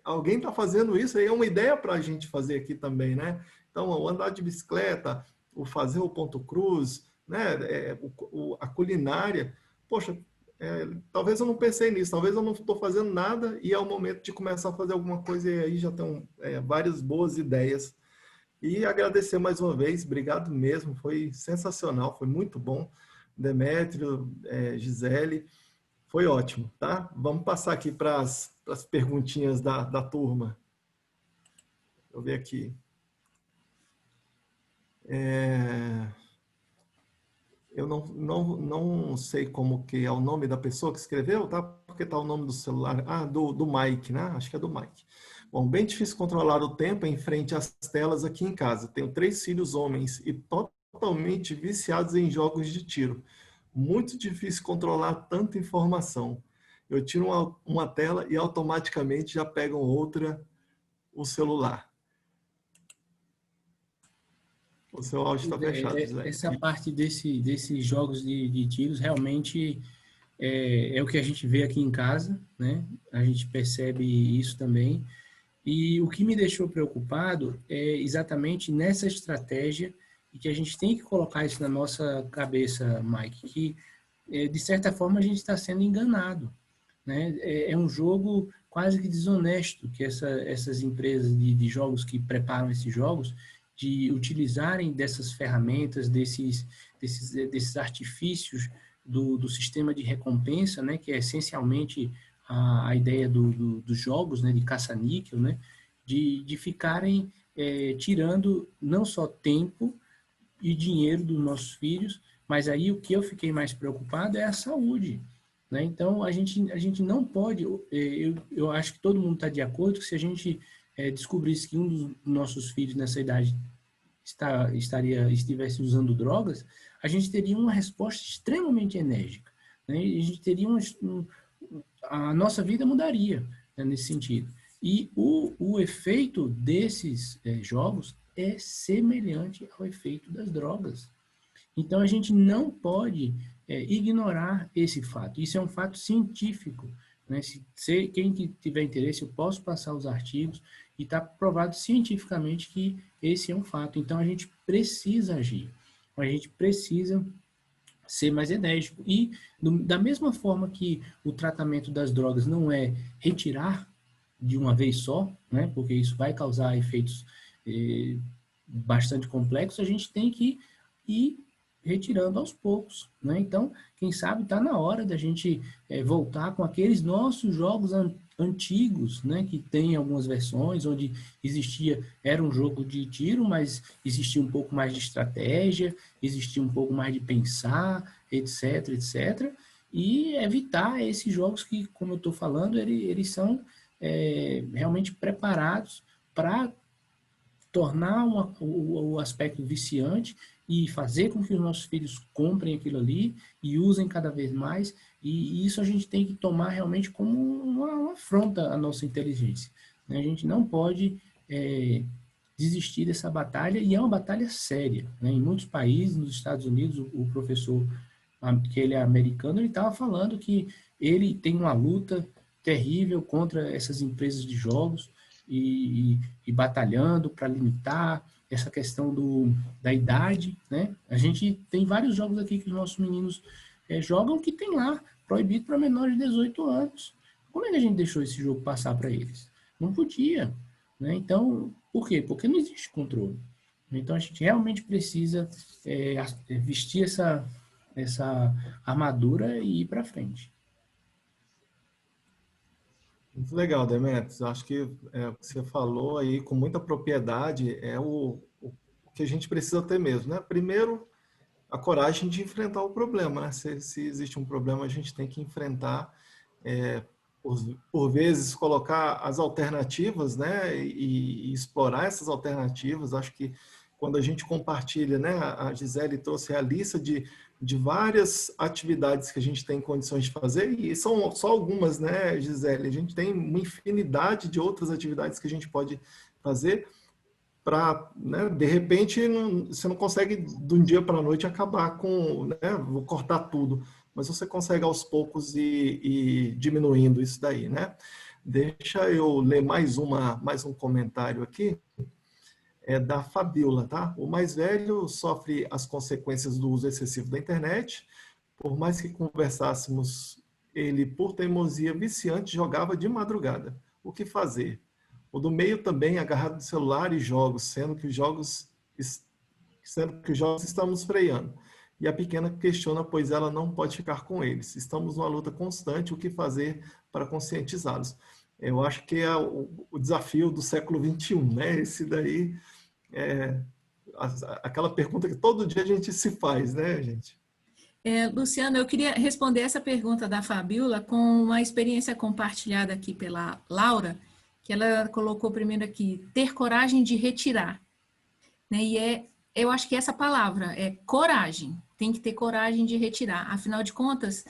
alguém está fazendo isso, aí é uma ideia para a gente fazer aqui também, né? Então, o andar de bicicleta, o fazer o ponto cruz, né? A culinária, poxa, talvez eu não pensei nisso, talvez eu não estou fazendo nada e é o momento de começar a fazer alguma coisa, e aí já estão várias boas ideias. E agradecer mais uma vez, obrigado mesmo, foi sensacional, foi muito bom. Demétrio, Gisele, foi ótimo, tá? Vamos passar aqui para as perguntinhas da turma. Deixa eu ver aqui. Eu não sei como que é o nome da pessoa que escreveu, tá? Porque está o nome do celular. Do Mike, né? Acho que é do Mike. Bom, bem difícil controlar o tempo em frente às telas aqui em casa. Tenho 3 filhos homens e totalmente viciados em jogos de tiro. Muito difícil controlar tanta informação. Eu tiro uma tela e automaticamente já pegam outra, o celular. O seu áudio está fechado, Zé. Essa parte desses jogos de tiros realmente é o que a gente vê aqui em casa, né? A gente percebe isso também. E o que me deixou preocupado é exatamente nessa estratégia, e que a gente tem que colocar isso na nossa cabeça, Mike, que de certa forma a gente está sendo enganado, né? É um jogo quase que desonesto que essas empresas de jogos que preparam esses jogos, de utilizarem dessas ferramentas, desses artifícios do sistema de recompensa, né, que é essencialmente a ideia dos jogos, né, de caça-níquel, né, de ficarem tirando não só tempo e dinheiro dos nossos filhos, mas aí o que eu fiquei mais preocupado é a saúde, né? Então, a gente não pode, eu acho que todo mundo está de acordo que se a gente descobrisse que um dos nossos filhos nessa idade estivesse usando drogas, a gente teria uma resposta extremamente enérgica, né? E a gente teria a nossa vida mudaria, né, nesse sentido. E o efeito desses jogos é semelhante ao efeito das drogas. Então, a gente não pode ignorar esse fato. Isso é um fato científico, né? Quem tiver interesse, eu posso passar os artigos, e está provado cientificamente que esse é um fato. Então, a gente precisa agir, a gente precisa ser mais enérgico. E, da mesma forma que o tratamento das drogas não é retirar de uma vez só, né, porque isso vai causar efeitos bastante complexos, a gente tem que ir retirando aos poucos, né? Então, quem sabe está na hora da gente voltar com aqueles nossos jogos antigos, né? Que tem algumas versões onde era um jogo de tiro, mas existia um pouco mais de estratégia, existia um pouco mais de pensar, etc, etc. E evitar esses jogos que, como eu estou falando, eles são realmente preparados para tornar o aspecto viciante e fazer com que os nossos filhos comprem aquilo ali e usem cada vez mais, e isso a gente tem que tomar realmente como uma afronta à nossa inteligência, né? A gente não pode desistir dessa batalha, e é uma batalha séria, né? Em muitos países, nos Estados Unidos, o professor, que ele é americano, ele estava falando que ele tem uma luta terrível contra essas empresas de jogos, e batalhando para limitar essa questão da idade, né? A gente tem vários jogos aqui que os nossos meninos jogam que tem lá, proibido para menores de 18 anos. Como é que a gente deixou esse jogo passar para eles? Não podia, né? Então, por quê? Porque não existe controle. Então, a gente realmente precisa vestir essa armadura e ir para frente. Muito legal, Demetrios. Acho que o que você falou aí com muita propriedade é o que a gente precisa ter mesmo, né? Primeiro, a coragem de enfrentar o problema, né? Se existe um problema, a gente tem que enfrentar, por vezes colocar as alternativas, né? E explorar essas alternativas. Acho que quando a gente compartilha, né? A Gisele trouxe a lista de várias atividades que a gente tem condições de fazer, e são só algumas, né, Gisele? A gente tem uma infinidade de outras atividades que a gente pode fazer para, né, de repente, você não consegue de um dia para a noite acabar com, né, vou cortar tudo, mas você consegue aos poucos ir diminuindo isso daí, né? Deixa eu ler mais um comentário aqui. É da Fabiola, tá? O mais velho sofre as consequências do uso excessivo da internet. Por mais que conversássemos, ele, por teimosia viciante, jogava de madrugada. O que fazer? O do meio também agarrado no celular e jogos, sendo que os jogos estamos freando. E a pequena questiona, pois ela não pode ficar com eles. Estamos numa luta constante, o que fazer para conscientizá-los? Eu acho que é o desafio do século XXI, né? Esse daí aquela pergunta que todo dia a gente se faz, né, gente? Luciano, eu queria responder essa pergunta da Fabiola com uma experiência compartilhada aqui pela Laura, que ela colocou primeiro aqui, ter coragem de retirar. Né? E eu acho que essa palavra é coragem, tem que ter coragem de retirar. Afinal de contas,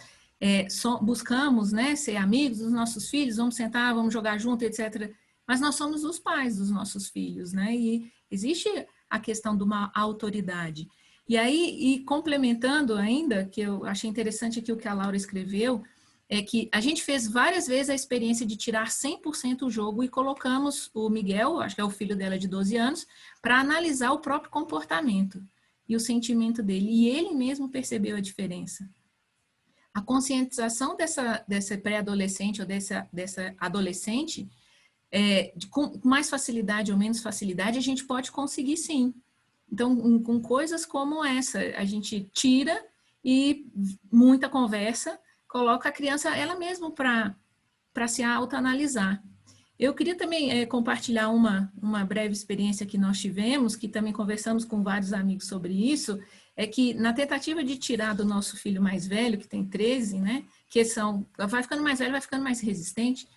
buscamos, né, ser amigos dos nossos filhos, vamos sentar, vamos jogar junto, etc. Mas nós somos os pais dos nossos filhos, né? E existe a questão de uma autoridade. E aí, complementando ainda, que eu achei interessante aqui o que a Laura escreveu, é que a gente fez várias vezes a experiência de tirar 100% o jogo e colocamos o Miguel, acho que é o filho dela de 12 anos, para analisar o próprio comportamento e o sentimento dele. E ele mesmo percebeu a diferença. A conscientização dessa pré-adolescente ou dessa adolescente, com mais facilidade ou menos facilidade, a gente pode conseguir sim. Então, com coisas como essa, a gente tira e muita conversa, coloca a criança ela mesma para se autoanalisar. Eu queria também compartilhar uma breve experiência que nós tivemos, que também conversamos com vários amigos sobre isso, é que na tentativa de tirar do nosso filho mais velho, que tem 13, né, vai ficando mais velho, vai ficando mais resistente,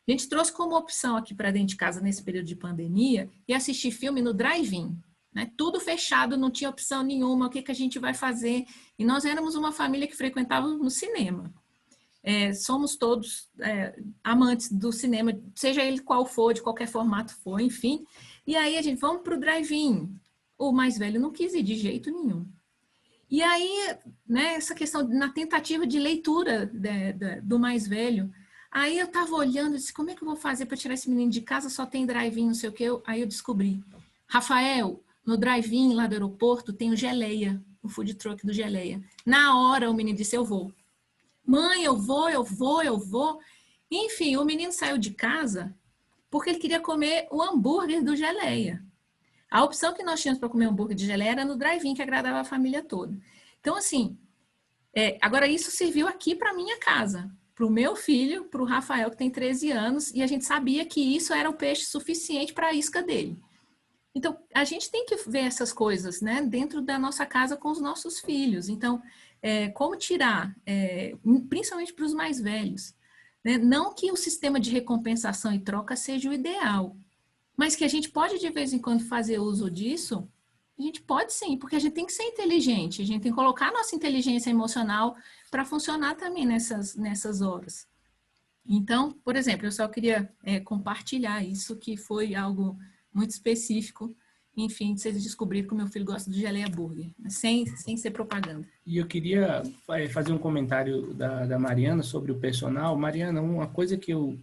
a gente trouxe como opção aqui para dentro de casa, nesse período de pandemia, e assistir filme no drive-in. Né? Tudo fechado, não tinha opção nenhuma, o que a gente vai fazer? E nós éramos uma família que frequentava no cinema. Somos todos amantes do cinema, seja ele qual for, de qualquer formato for, enfim. E aí a gente, vamos para o drive-in. O mais velho não quis ir de jeito nenhum. E aí, né, essa questão na tentativa de leitura do mais velho, aí eu estava olhando e disse, como é que eu vou fazer para tirar esse menino de casa? Só tem drive-in, não sei o que. Aí eu descobri, Rafael, no drive-in lá do aeroporto tem o Geleia, o food truck do Geleia. Na hora o menino disse, eu vou. Mãe, eu vou, eu vou, eu vou. Enfim, o menino saiu de casa porque ele queria comer o hambúrguer do Geleia. A opção que nós tínhamos para comer hambúrguer de geleia era no drive-in, que agradava a família toda. Então, assim, agora isso serviu aqui para minha casa, para o meu filho, para o Rafael, que tem 13 anos, e a gente sabia que isso era o peixe suficiente para a isca dele. Então, a gente tem que ver essas coisas, né, dentro da nossa casa com os nossos filhos. Então, como tirar, principalmente para os mais velhos, né? Não que o sistema de recompensação e troca seja o ideal, mas que a gente pode de vez em quando fazer uso disso, a gente pode sim, porque a gente tem que ser inteligente, a gente tem que colocar a nossa inteligência emocional para funcionar também nessas horas. Então, por exemplo, eu só queria compartilhar isso, que foi algo muito específico, enfim, de vocês descobrirem que o meu filho gosta de geleia burger, sem ser propaganda. E eu queria fazer um comentário da Mariana sobre o personal. Mariana, uma coisa que eu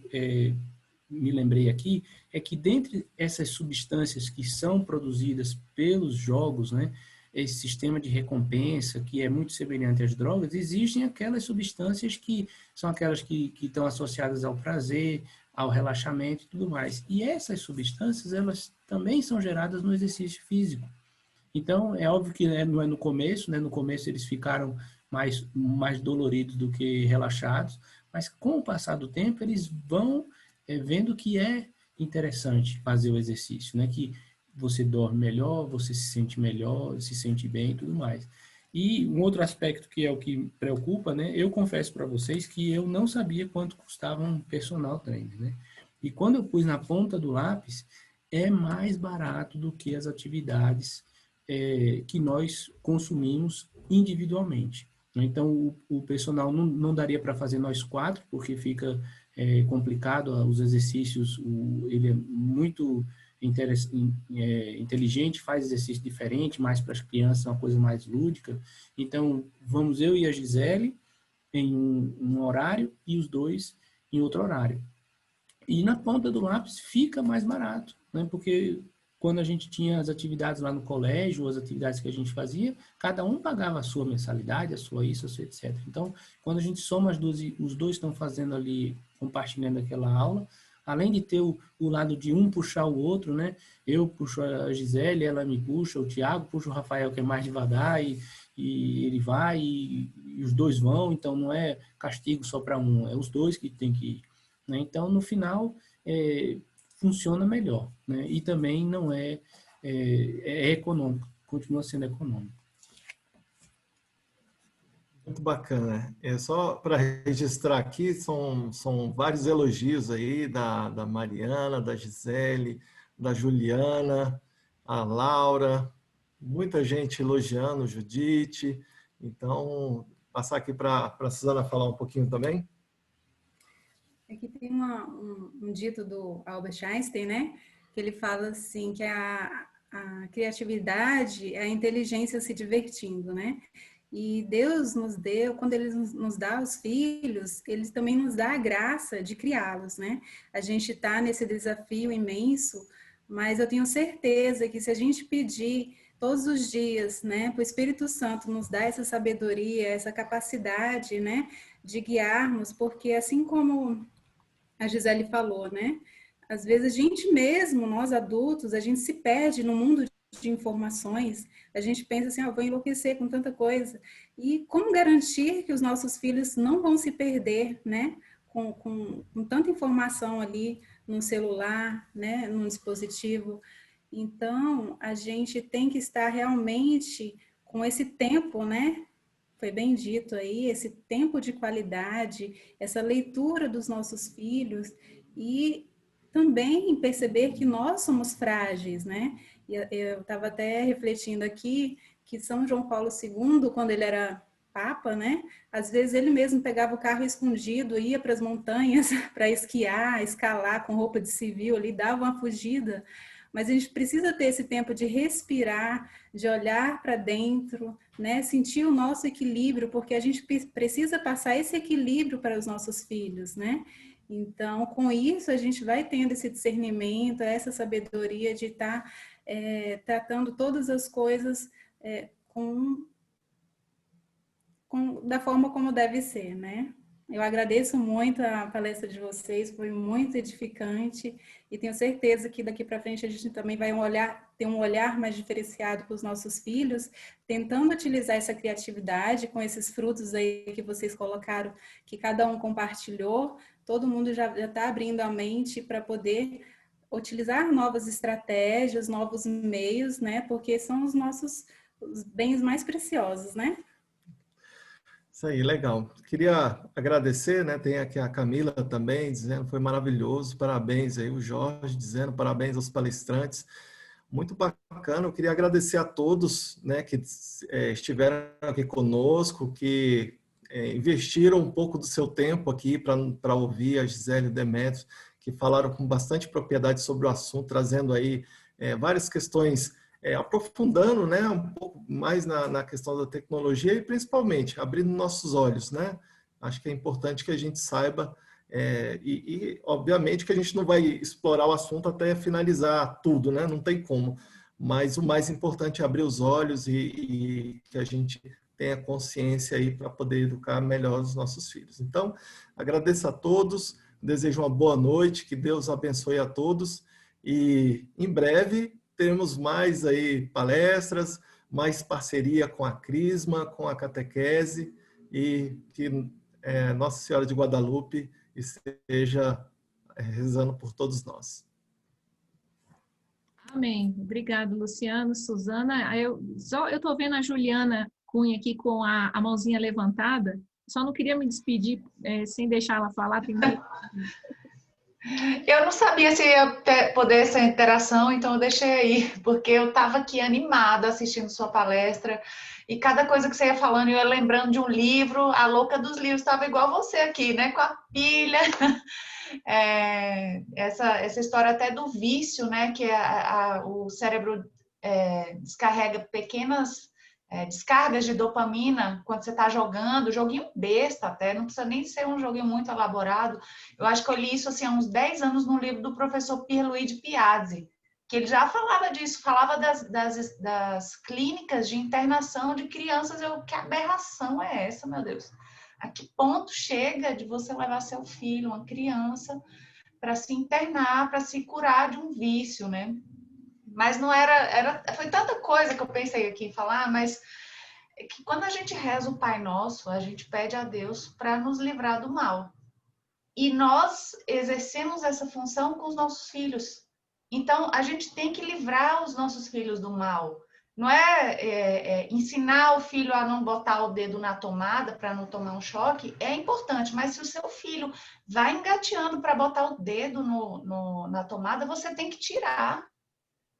me lembrei aqui é que dentre essas substâncias que são produzidas pelos jogos, né, esse sistema de recompensa que é muito semelhante às drogas, existem aquelas substâncias que são aquelas que estão associadas ao prazer, ao relaxamento e tudo mais. E essas substâncias, elas também são geradas no exercício físico. Então, é óbvio que não é no começo, né? No começo eles ficaram mais doloridos do que relaxados, mas com o passar do tempo eles vão vendo que é interessante fazer o exercício, né? Que você dorme melhor, você se sente melhor, se sente bem e tudo mais. E um outro aspecto que é o que me preocupa, né? Eu confesso para vocês que eu não sabia quanto custava um personal trainer, né? E quando eu pus na ponta do lápis, é mais barato do que as atividades que nós consumimos individualmente. Então, o personal não daria para fazer nós 4, porque fica complicado os exercícios, ele é muito inteligente, faz exercício diferente, mais para as crianças, uma coisa mais lúdica. Então, vamos eu e a Gisele em um horário e os dois em outro horário. E na ponta do lápis fica mais barato, né? Porque quando a gente tinha as atividades lá no colégio, as atividades que a gente fazia, cada um pagava a sua mensalidade, a sua isso, a sua etc. Então, quando a gente soma as duas, os dois estão fazendo ali, compartilhando aquela aula, além de ter o lado de um puxar o outro, né? Eu puxo a Gisele, ela me puxa, o Thiago puxa o Rafael, que é mais devagar, e ele vai, e os dois vão, então não é castigo só para um, é os dois que tem que ir, né? Então, no final, funciona melhor, né? E também não é econômico, continua sendo econômico. Muito bacana. Só para registrar aqui, são vários elogios aí da Mariana, da Gisele, da Juliana, a Laura, muita gente elogiando, Judite. Então, passar aqui para a Suzana falar um pouquinho também. Aqui tem um dito do Albert Einstein, né? Que ele fala assim, que a criatividade é a inteligência se divertindo, né? E Deus nos deu, quando Ele nos dá os filhos, Ele também nos dá a graça de criá-los, né? A gente está nesse desafio imenso, mas eu tenho certeza que se a gente pedir todos os dias, né, para o Espírito Santo nos dar essa sabedoria, essa capacidade, né, de guiarmos, porque assim como a Gisele falou, né, às vezes a gente mesmo, nós adultos, a gente se perde no mundo de informações, a gente pensa assim, vou enlouquecer com tanta coisa. E como garantir que os nossos filhos não vão se perder, né? Com tanta informação ali no celular, né? No dispositivo. Então, a gente tem que estar realmente com esse tempo, né? Foi bem dito aí, esse tempo de qualidade, essa leitura dos nossos filhos e também perceber que nós somos frágeis, né? Eu estava até refletindo aqui que São João Paulo II, quando ele era Papa, né? Às vezes ele mesmo pegava o carro escondido, ia para as montanhas para esquiar, escalar com roupa de civil ali, dava uma fugida, mas a gente precisa ter esse tempo de respirar, de olhar para dentro, né? Sentir o nosso equilíbrio, porque a gente precisa passar esse equilíbrio para os nossos filhos, né? Então, com isso, a gente vai tendo esse discernimento, essa sabedoria de estar tratando todas as coisas da forma como deve ser, né? Eu agradeço muito a palestra de vocês, foi muito edificante e tenho certeza que daqui para frente a gente também vai ter um olhar mais diferenciado para os nossos filhos, tentando utilizar essa criatividade com esses frutos aí que vocês colocaram, que cada um compartilhou, todo mundo já está abrindo a mente para poder utilizar novas estratégias, novos meios, né? Porque são os bens mais preciosos, né? Isso aí, legal. Queria agradecer, né? Tem aqui a Camila também dizendo foi maravilhoso, parabéns aí, o Jorge dizendo parabéns aos palestrantes. Muito bacana, eu queria agradecer a todos, né, que estiveram aqui conosco, que investiram um pouco do seu tempo aqui para ouvir a Gisele e o Demétrio, que falaram com bastante propriedade sobre o assunto, trazendo aí várias questões, aprofundando, né, um pouco mais na questão da tecnologia e principalmente abrindo nossos olhos, né? Acho que é importante que a gente saiba obviamente que a gente não vai explorar o assunto até finalizar tudo, né? Não tem como. Mas o mais importante é abrir os olhos e que a gente tenha consciência aí para poder educar melhor os nossos filhos. Então, agradeço a todos, desejo uma boa noite, que Deus abençoe a todos e em breve teremos mais aí palestras, mais parceria com a Crisma, com a catequese e que Nossa Senhora de Guadalupe esteja rezando por todos nós. Amém. Obrigado, Luciano, Suzana. Eu estou vendo a Juliana Cunha aqui com a mãozinha levantada. Só não queria me despedir sem deixar ela falar primeiro. Eu não sabia se ia poder essa interação, então eu deixei aí, porque eu estava aqui animada assistindo sua palestra e cada coisa que você ia falando, eu ia lembrando de um livro, a louca dos livros, estava igual você aqui, né, com a pilha. Essa história até do vício, né, que o cérebro descarrega pequenas descargas de dopamina quando você está jogando, joguinho besta até, não precisa nem ser um joguinho muito elaborado. Eu acho que eu li isso assim, há uns 10 anos num livro do professor Pierluigi Piazzi, que ele já falava disso, falava das clínicas de internação de crianças. Que aberração é essa, meu Deus? A que ponto chega de você levar seu filho, uma criança, para se internar, para se curar de um vício, né? Mas não foi tanta coisa que eu pensei aqui em falar, mas é que quando a gente reza o Pai Nosso, a gente pede a Deus para nos livrar do mal. E nós exercemos essa função com os nossos filhos. Então, a gente tem que livrar os nossos filhos do mal. Não ensinar o filho a não botar o dedo na tomada para não tomar um choque, é importante, mas se o seu filho vai engateando para botar o dedo na tomada, você tem que tirar,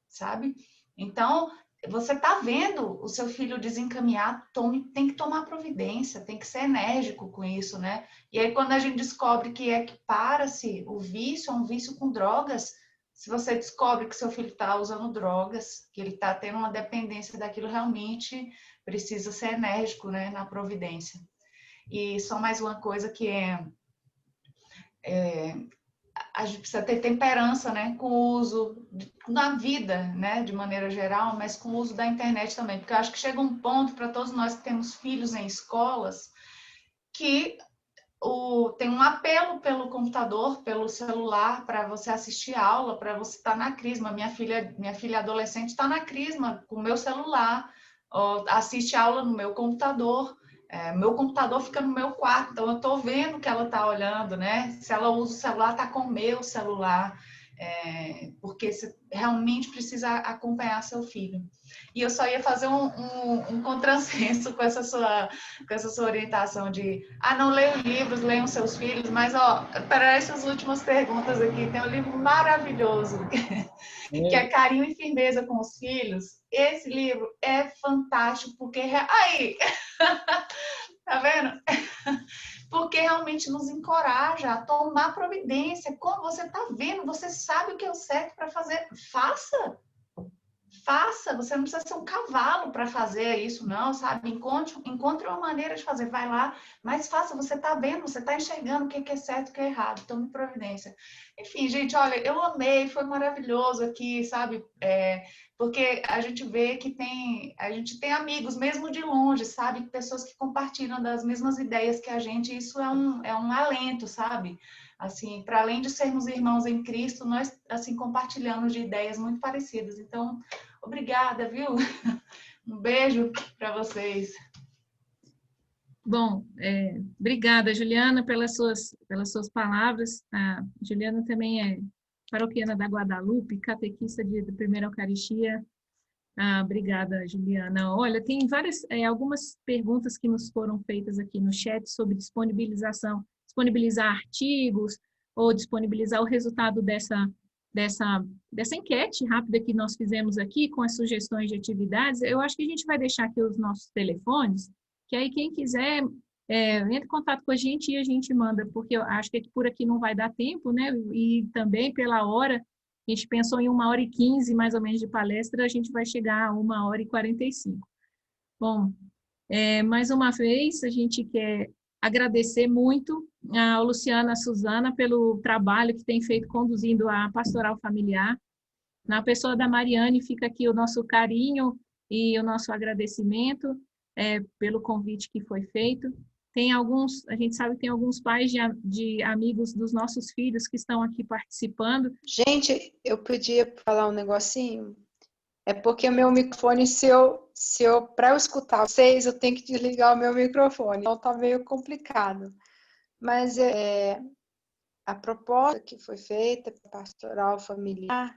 sabe? Então, você está vendo o seu filho desencaminhar, tem que tomar providência, tem que ser enérgico com isso, né? E aí, quando a gente descobre que equipara-se o vício a um vício com drogas, se você descobre que seu filho está usando drogas, que ele está tendo uma dependência daquilo, realmente precisa ser enérgico, né, na providência. E só mais uma coisa que a gente precisa ter temperança, né, com o uso na vida, né, de maneira geral, mas com o uso da internet também, porque eu acho que chega um ponto para todos nós que temos filhos em escolas que tem um apelo pelo computador, pelo celular, para você assistir aula, para você estar na Crisma. Minha filha adolescente está na Crisma com o meu celular, assiste aula no meu computador. Meu computador fica no meu quarto, então eu estou vendo que ela está olhando, né? Se ela usa o celular, está com o meu celular, porque você realmente precisa acompanhar seu filho. E eu só ia fazer um contrassenso com essa sua orientação de não leiam livros, leiam seus filhos, mas para essas últimas perguntas aqui, tem um livro maravilhoso que é Carinho e Firmeza com os Filhos. Esse livro é fantástico, porque... Aí! Tá vendo? Porque porque realmente nos encoraja a tomar providência. Como você está vendo, você sabe o que é o certo para fazer, faça. Faça, você não precisa ser um cavalo para fazer isso, não, sabe? Encontre uma maneira de fazer, vai lá, mas faça, você está vendo, você está enxergando o que é certo e o que é errado, tome providência. Enfim, gente, olha, eu amei, foi maravilhoso aqui, sabe? Porque a gente vê que a gente tem amigos, mesmo de longe, sabe? Pessoas que compartilham das mesmas ideias que a gente, isso é um alento, sabe? Assim, para além de sermos irmãos em Cristo, nós, assim, compartilhamos de ideias muito parecidas. Então, obrigada, viu? Um beijo para vocês. Bom, obrigada, Juliana, pelas suas palavras. A Juliana também é paroquiana da Guadalupe, catequista da Primeira Eucaristia. Obrigada, Juliana. Olha, tem algumas perguntas que nos foram feitas aqui no chat sobre disponibilizar artigos ou disponibilizar o resultado dessa enquete rápida que nós fizemos aqui com as sugestões de atividades. Eu acho que a gente vai deixar aqui os nossos telefones, que aí quem quiser entre em contato com a gente e a gente manda, porque eu acho que por aqui não vai dar tempo, né? E também pela hora, a gente pensou em 1h15, mais ou menos, de palestra, a gente vai chegar a 1h45. Bom, mais uma vez, a gente quer agradecer muito a Luciana e a Suzana pelo trabalho que tem feito conduzindo a pastoral familiar. Na pessoa da Mariane, fica aqui o nosso carinho e o nosso agradecimento pelo convite que foi feito. A gente sabe que tem alguns pais de amigos dos nossos filhos que estão aqui participando. Gente, eu podia falar um negocinho? É porque o meu microfone, para eu escutar vocês, eu tenho que desligar o meu microfone. Então tá meio complicado. Mas a proposta que foi feita para a pastoral familiar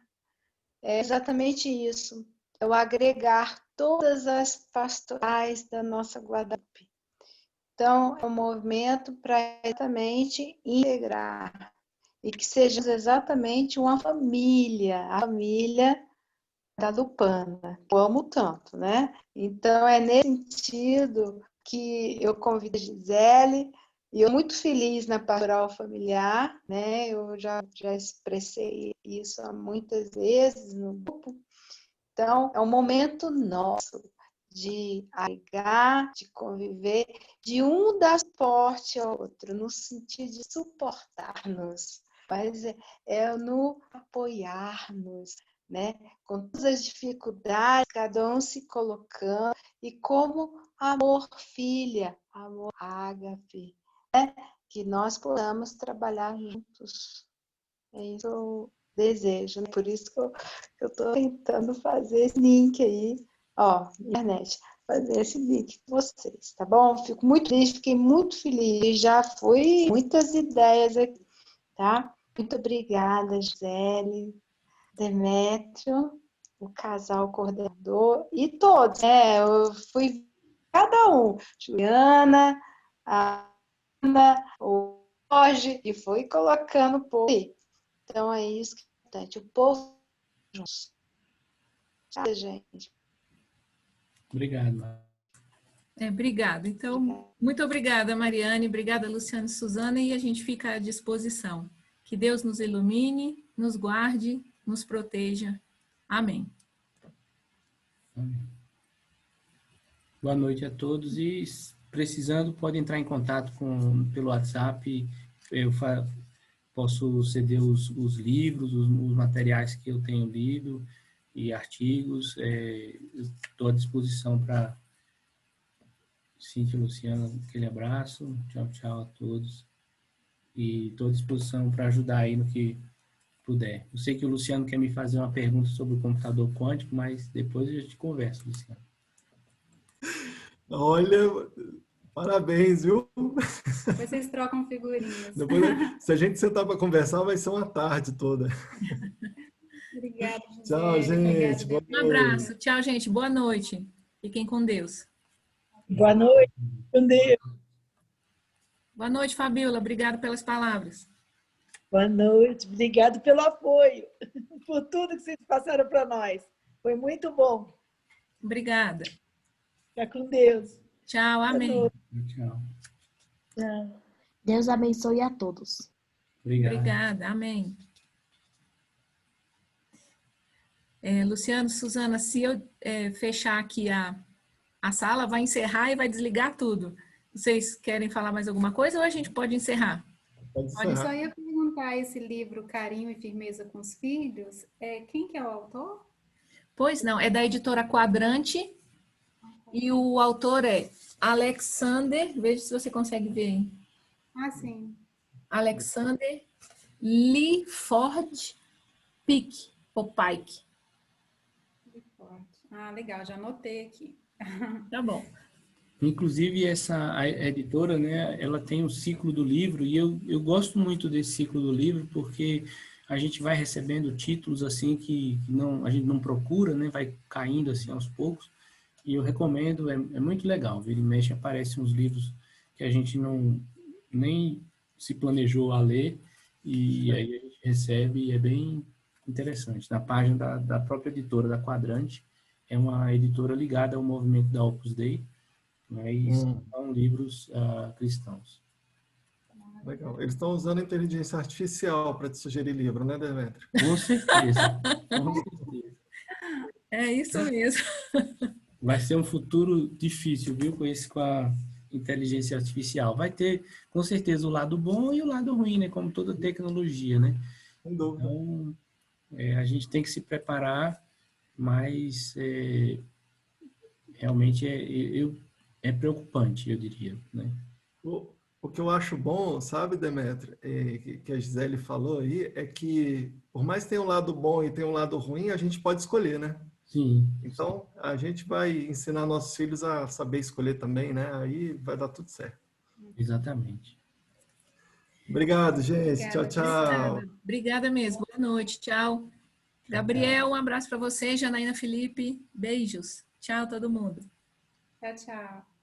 é exatamente isso. É o agregar todas as pastorais da nossa Guadalupe. Então, é um movimento para exatamente integrar e que seja exatamente uma família, a família da Lupana. Eu amo tanto, né? Então, é nesse sentido que eu convido a Gisele, e eu muito feliz na pastoral familiar, né? Eu já expressei isso há muitas vezes no grupo. Então, é um momento nosso de agregar, de conviver, de um dar suporte ao outro, no sentido de suportar-nos, mas no apoiar-nos, né? Com todas as dificuldades, cada um se colocando, e como amor filha, amor ágape, né? Que nós possamos trabalhar juntos. É isso que eu desejo, né? Por isso que eu estou tentando fazer esse link aí, internet, fazer esse link com vocês, tá bom? Fico muito feliz, fiquei muito feliz, já fui muitas ideias aqui, tá? Muito obrigada, Gisele, Demétrio, o casal coordenador e todos, né? Eu fui cada um, Juliana, a Ana, o Jorge, e fui colocando o povo aí. Então é isso que é importante, o povo juntos. Tá, gente? Obrigado. Obrigada. Então, muito obrigada, Mariane, obrigada, Luciana e Suzana, e a gente fica à disposição. Que Deus nos ilumine, nos guarde, nos proteja. Amém. Amém. Boa noite a todos e, precisando, pode entrar em contato pelo WhatsApp. Eu posso ceder os livros, os materiais que eu tenho lido e artigos. Estou à disposição para Cíntia e Luciana, aquele abraço. Tchau, tchau a todos. E estou à disposição para ajudar aí no que puder. Eu sei que o Luciano quer me fazer uma pergunta sobre o computador quântico, mas depois a gente conversa, Luciano. Olha, parabéns, viu? Depois vocês trocam figurinhas. Depois, se a gente sentar para conversar, vai ser uma tarde toda. Obrigada, Gisele. Tchau, gente. Obrigada, Um abraço. Tchau, gente. Boa noite. Fiquem com Deus. Boa noite. Com Deus. Boa noite, Fabíola. Obrigada pelas palavras. Boa noite. Obrigado pelo apoio, por tudo que vocês passaram para nós. Foi muito bom. Obrigada. Fica com Deus. Tchau, amém. Tchau. Tchau. Deus abençoe a todos. Obrigado. Obrigada, amém. Luciano, Suzana, se eu fechar aqui a sala, vai encerrar e vai desligar tudo. Vocês querem falar mais alguma coisa ou a gente pode encerrar? Pode Eu encerrar. só ia perguntar, esse livro Carinho e Firmeza com os Filhos, quem que é o autor? Pois não, é da editora Quadrante e o autor é Alexander, veja se você consegue ver aí. Ah, sim. Alexander Lyford Pike, ou Pike. Ah, legal, já anotei aqui. Tá bom. Inclusive, a editora, né, ela tem um ciclo do livro, e eu gosto muito desse ciclo do livro, porque a gente vai recebendo títulos assim que a gente não procura, né, vai caindo assim aos poucos, e eu recomendo, é muito legal. Vira e mexe, aparecem uns livros que a gente nem se planejou a ler, e aí a gente recebe, e é bem interessante. Na página da própria editora, da Quadrante, é uma editora ligada ao movimento da Opus Dei, mas são livros cristãos. Legal. Eles estão usando inteligência artificial para te sugerir livro, né, Demetrio? Com certeza, com certeza. É isso mesmo. Vai ser um futuro difícil, viu, com a inteligência artificial. Vai ter, com certeza, o lado bom e o lado ruim, né, como toda tecnologia, né? Sem dúvida. Então, a gente tem que se preparar, mas realmente é preocupante, eu diria, né? O que eu acho bom, sabe, Demetrio, que a Gisele falou aí, é que por mais que tenha um lado bom e tenha um lado ruim, a gente pode escolher, né? Sim. Então, a gente vai ensinar nossos filhos a saber escolher também, né? Aí vai dar tudo certo. Exatamente. Obrigado, gente. Obrigada, Tchau, tchau. Obrigada mesmo. Boa noite. Tchau. Gabriel, um abraço para você. Janaína, Felipe, beijos. Tchau, todo mundo. Tchau, tchau.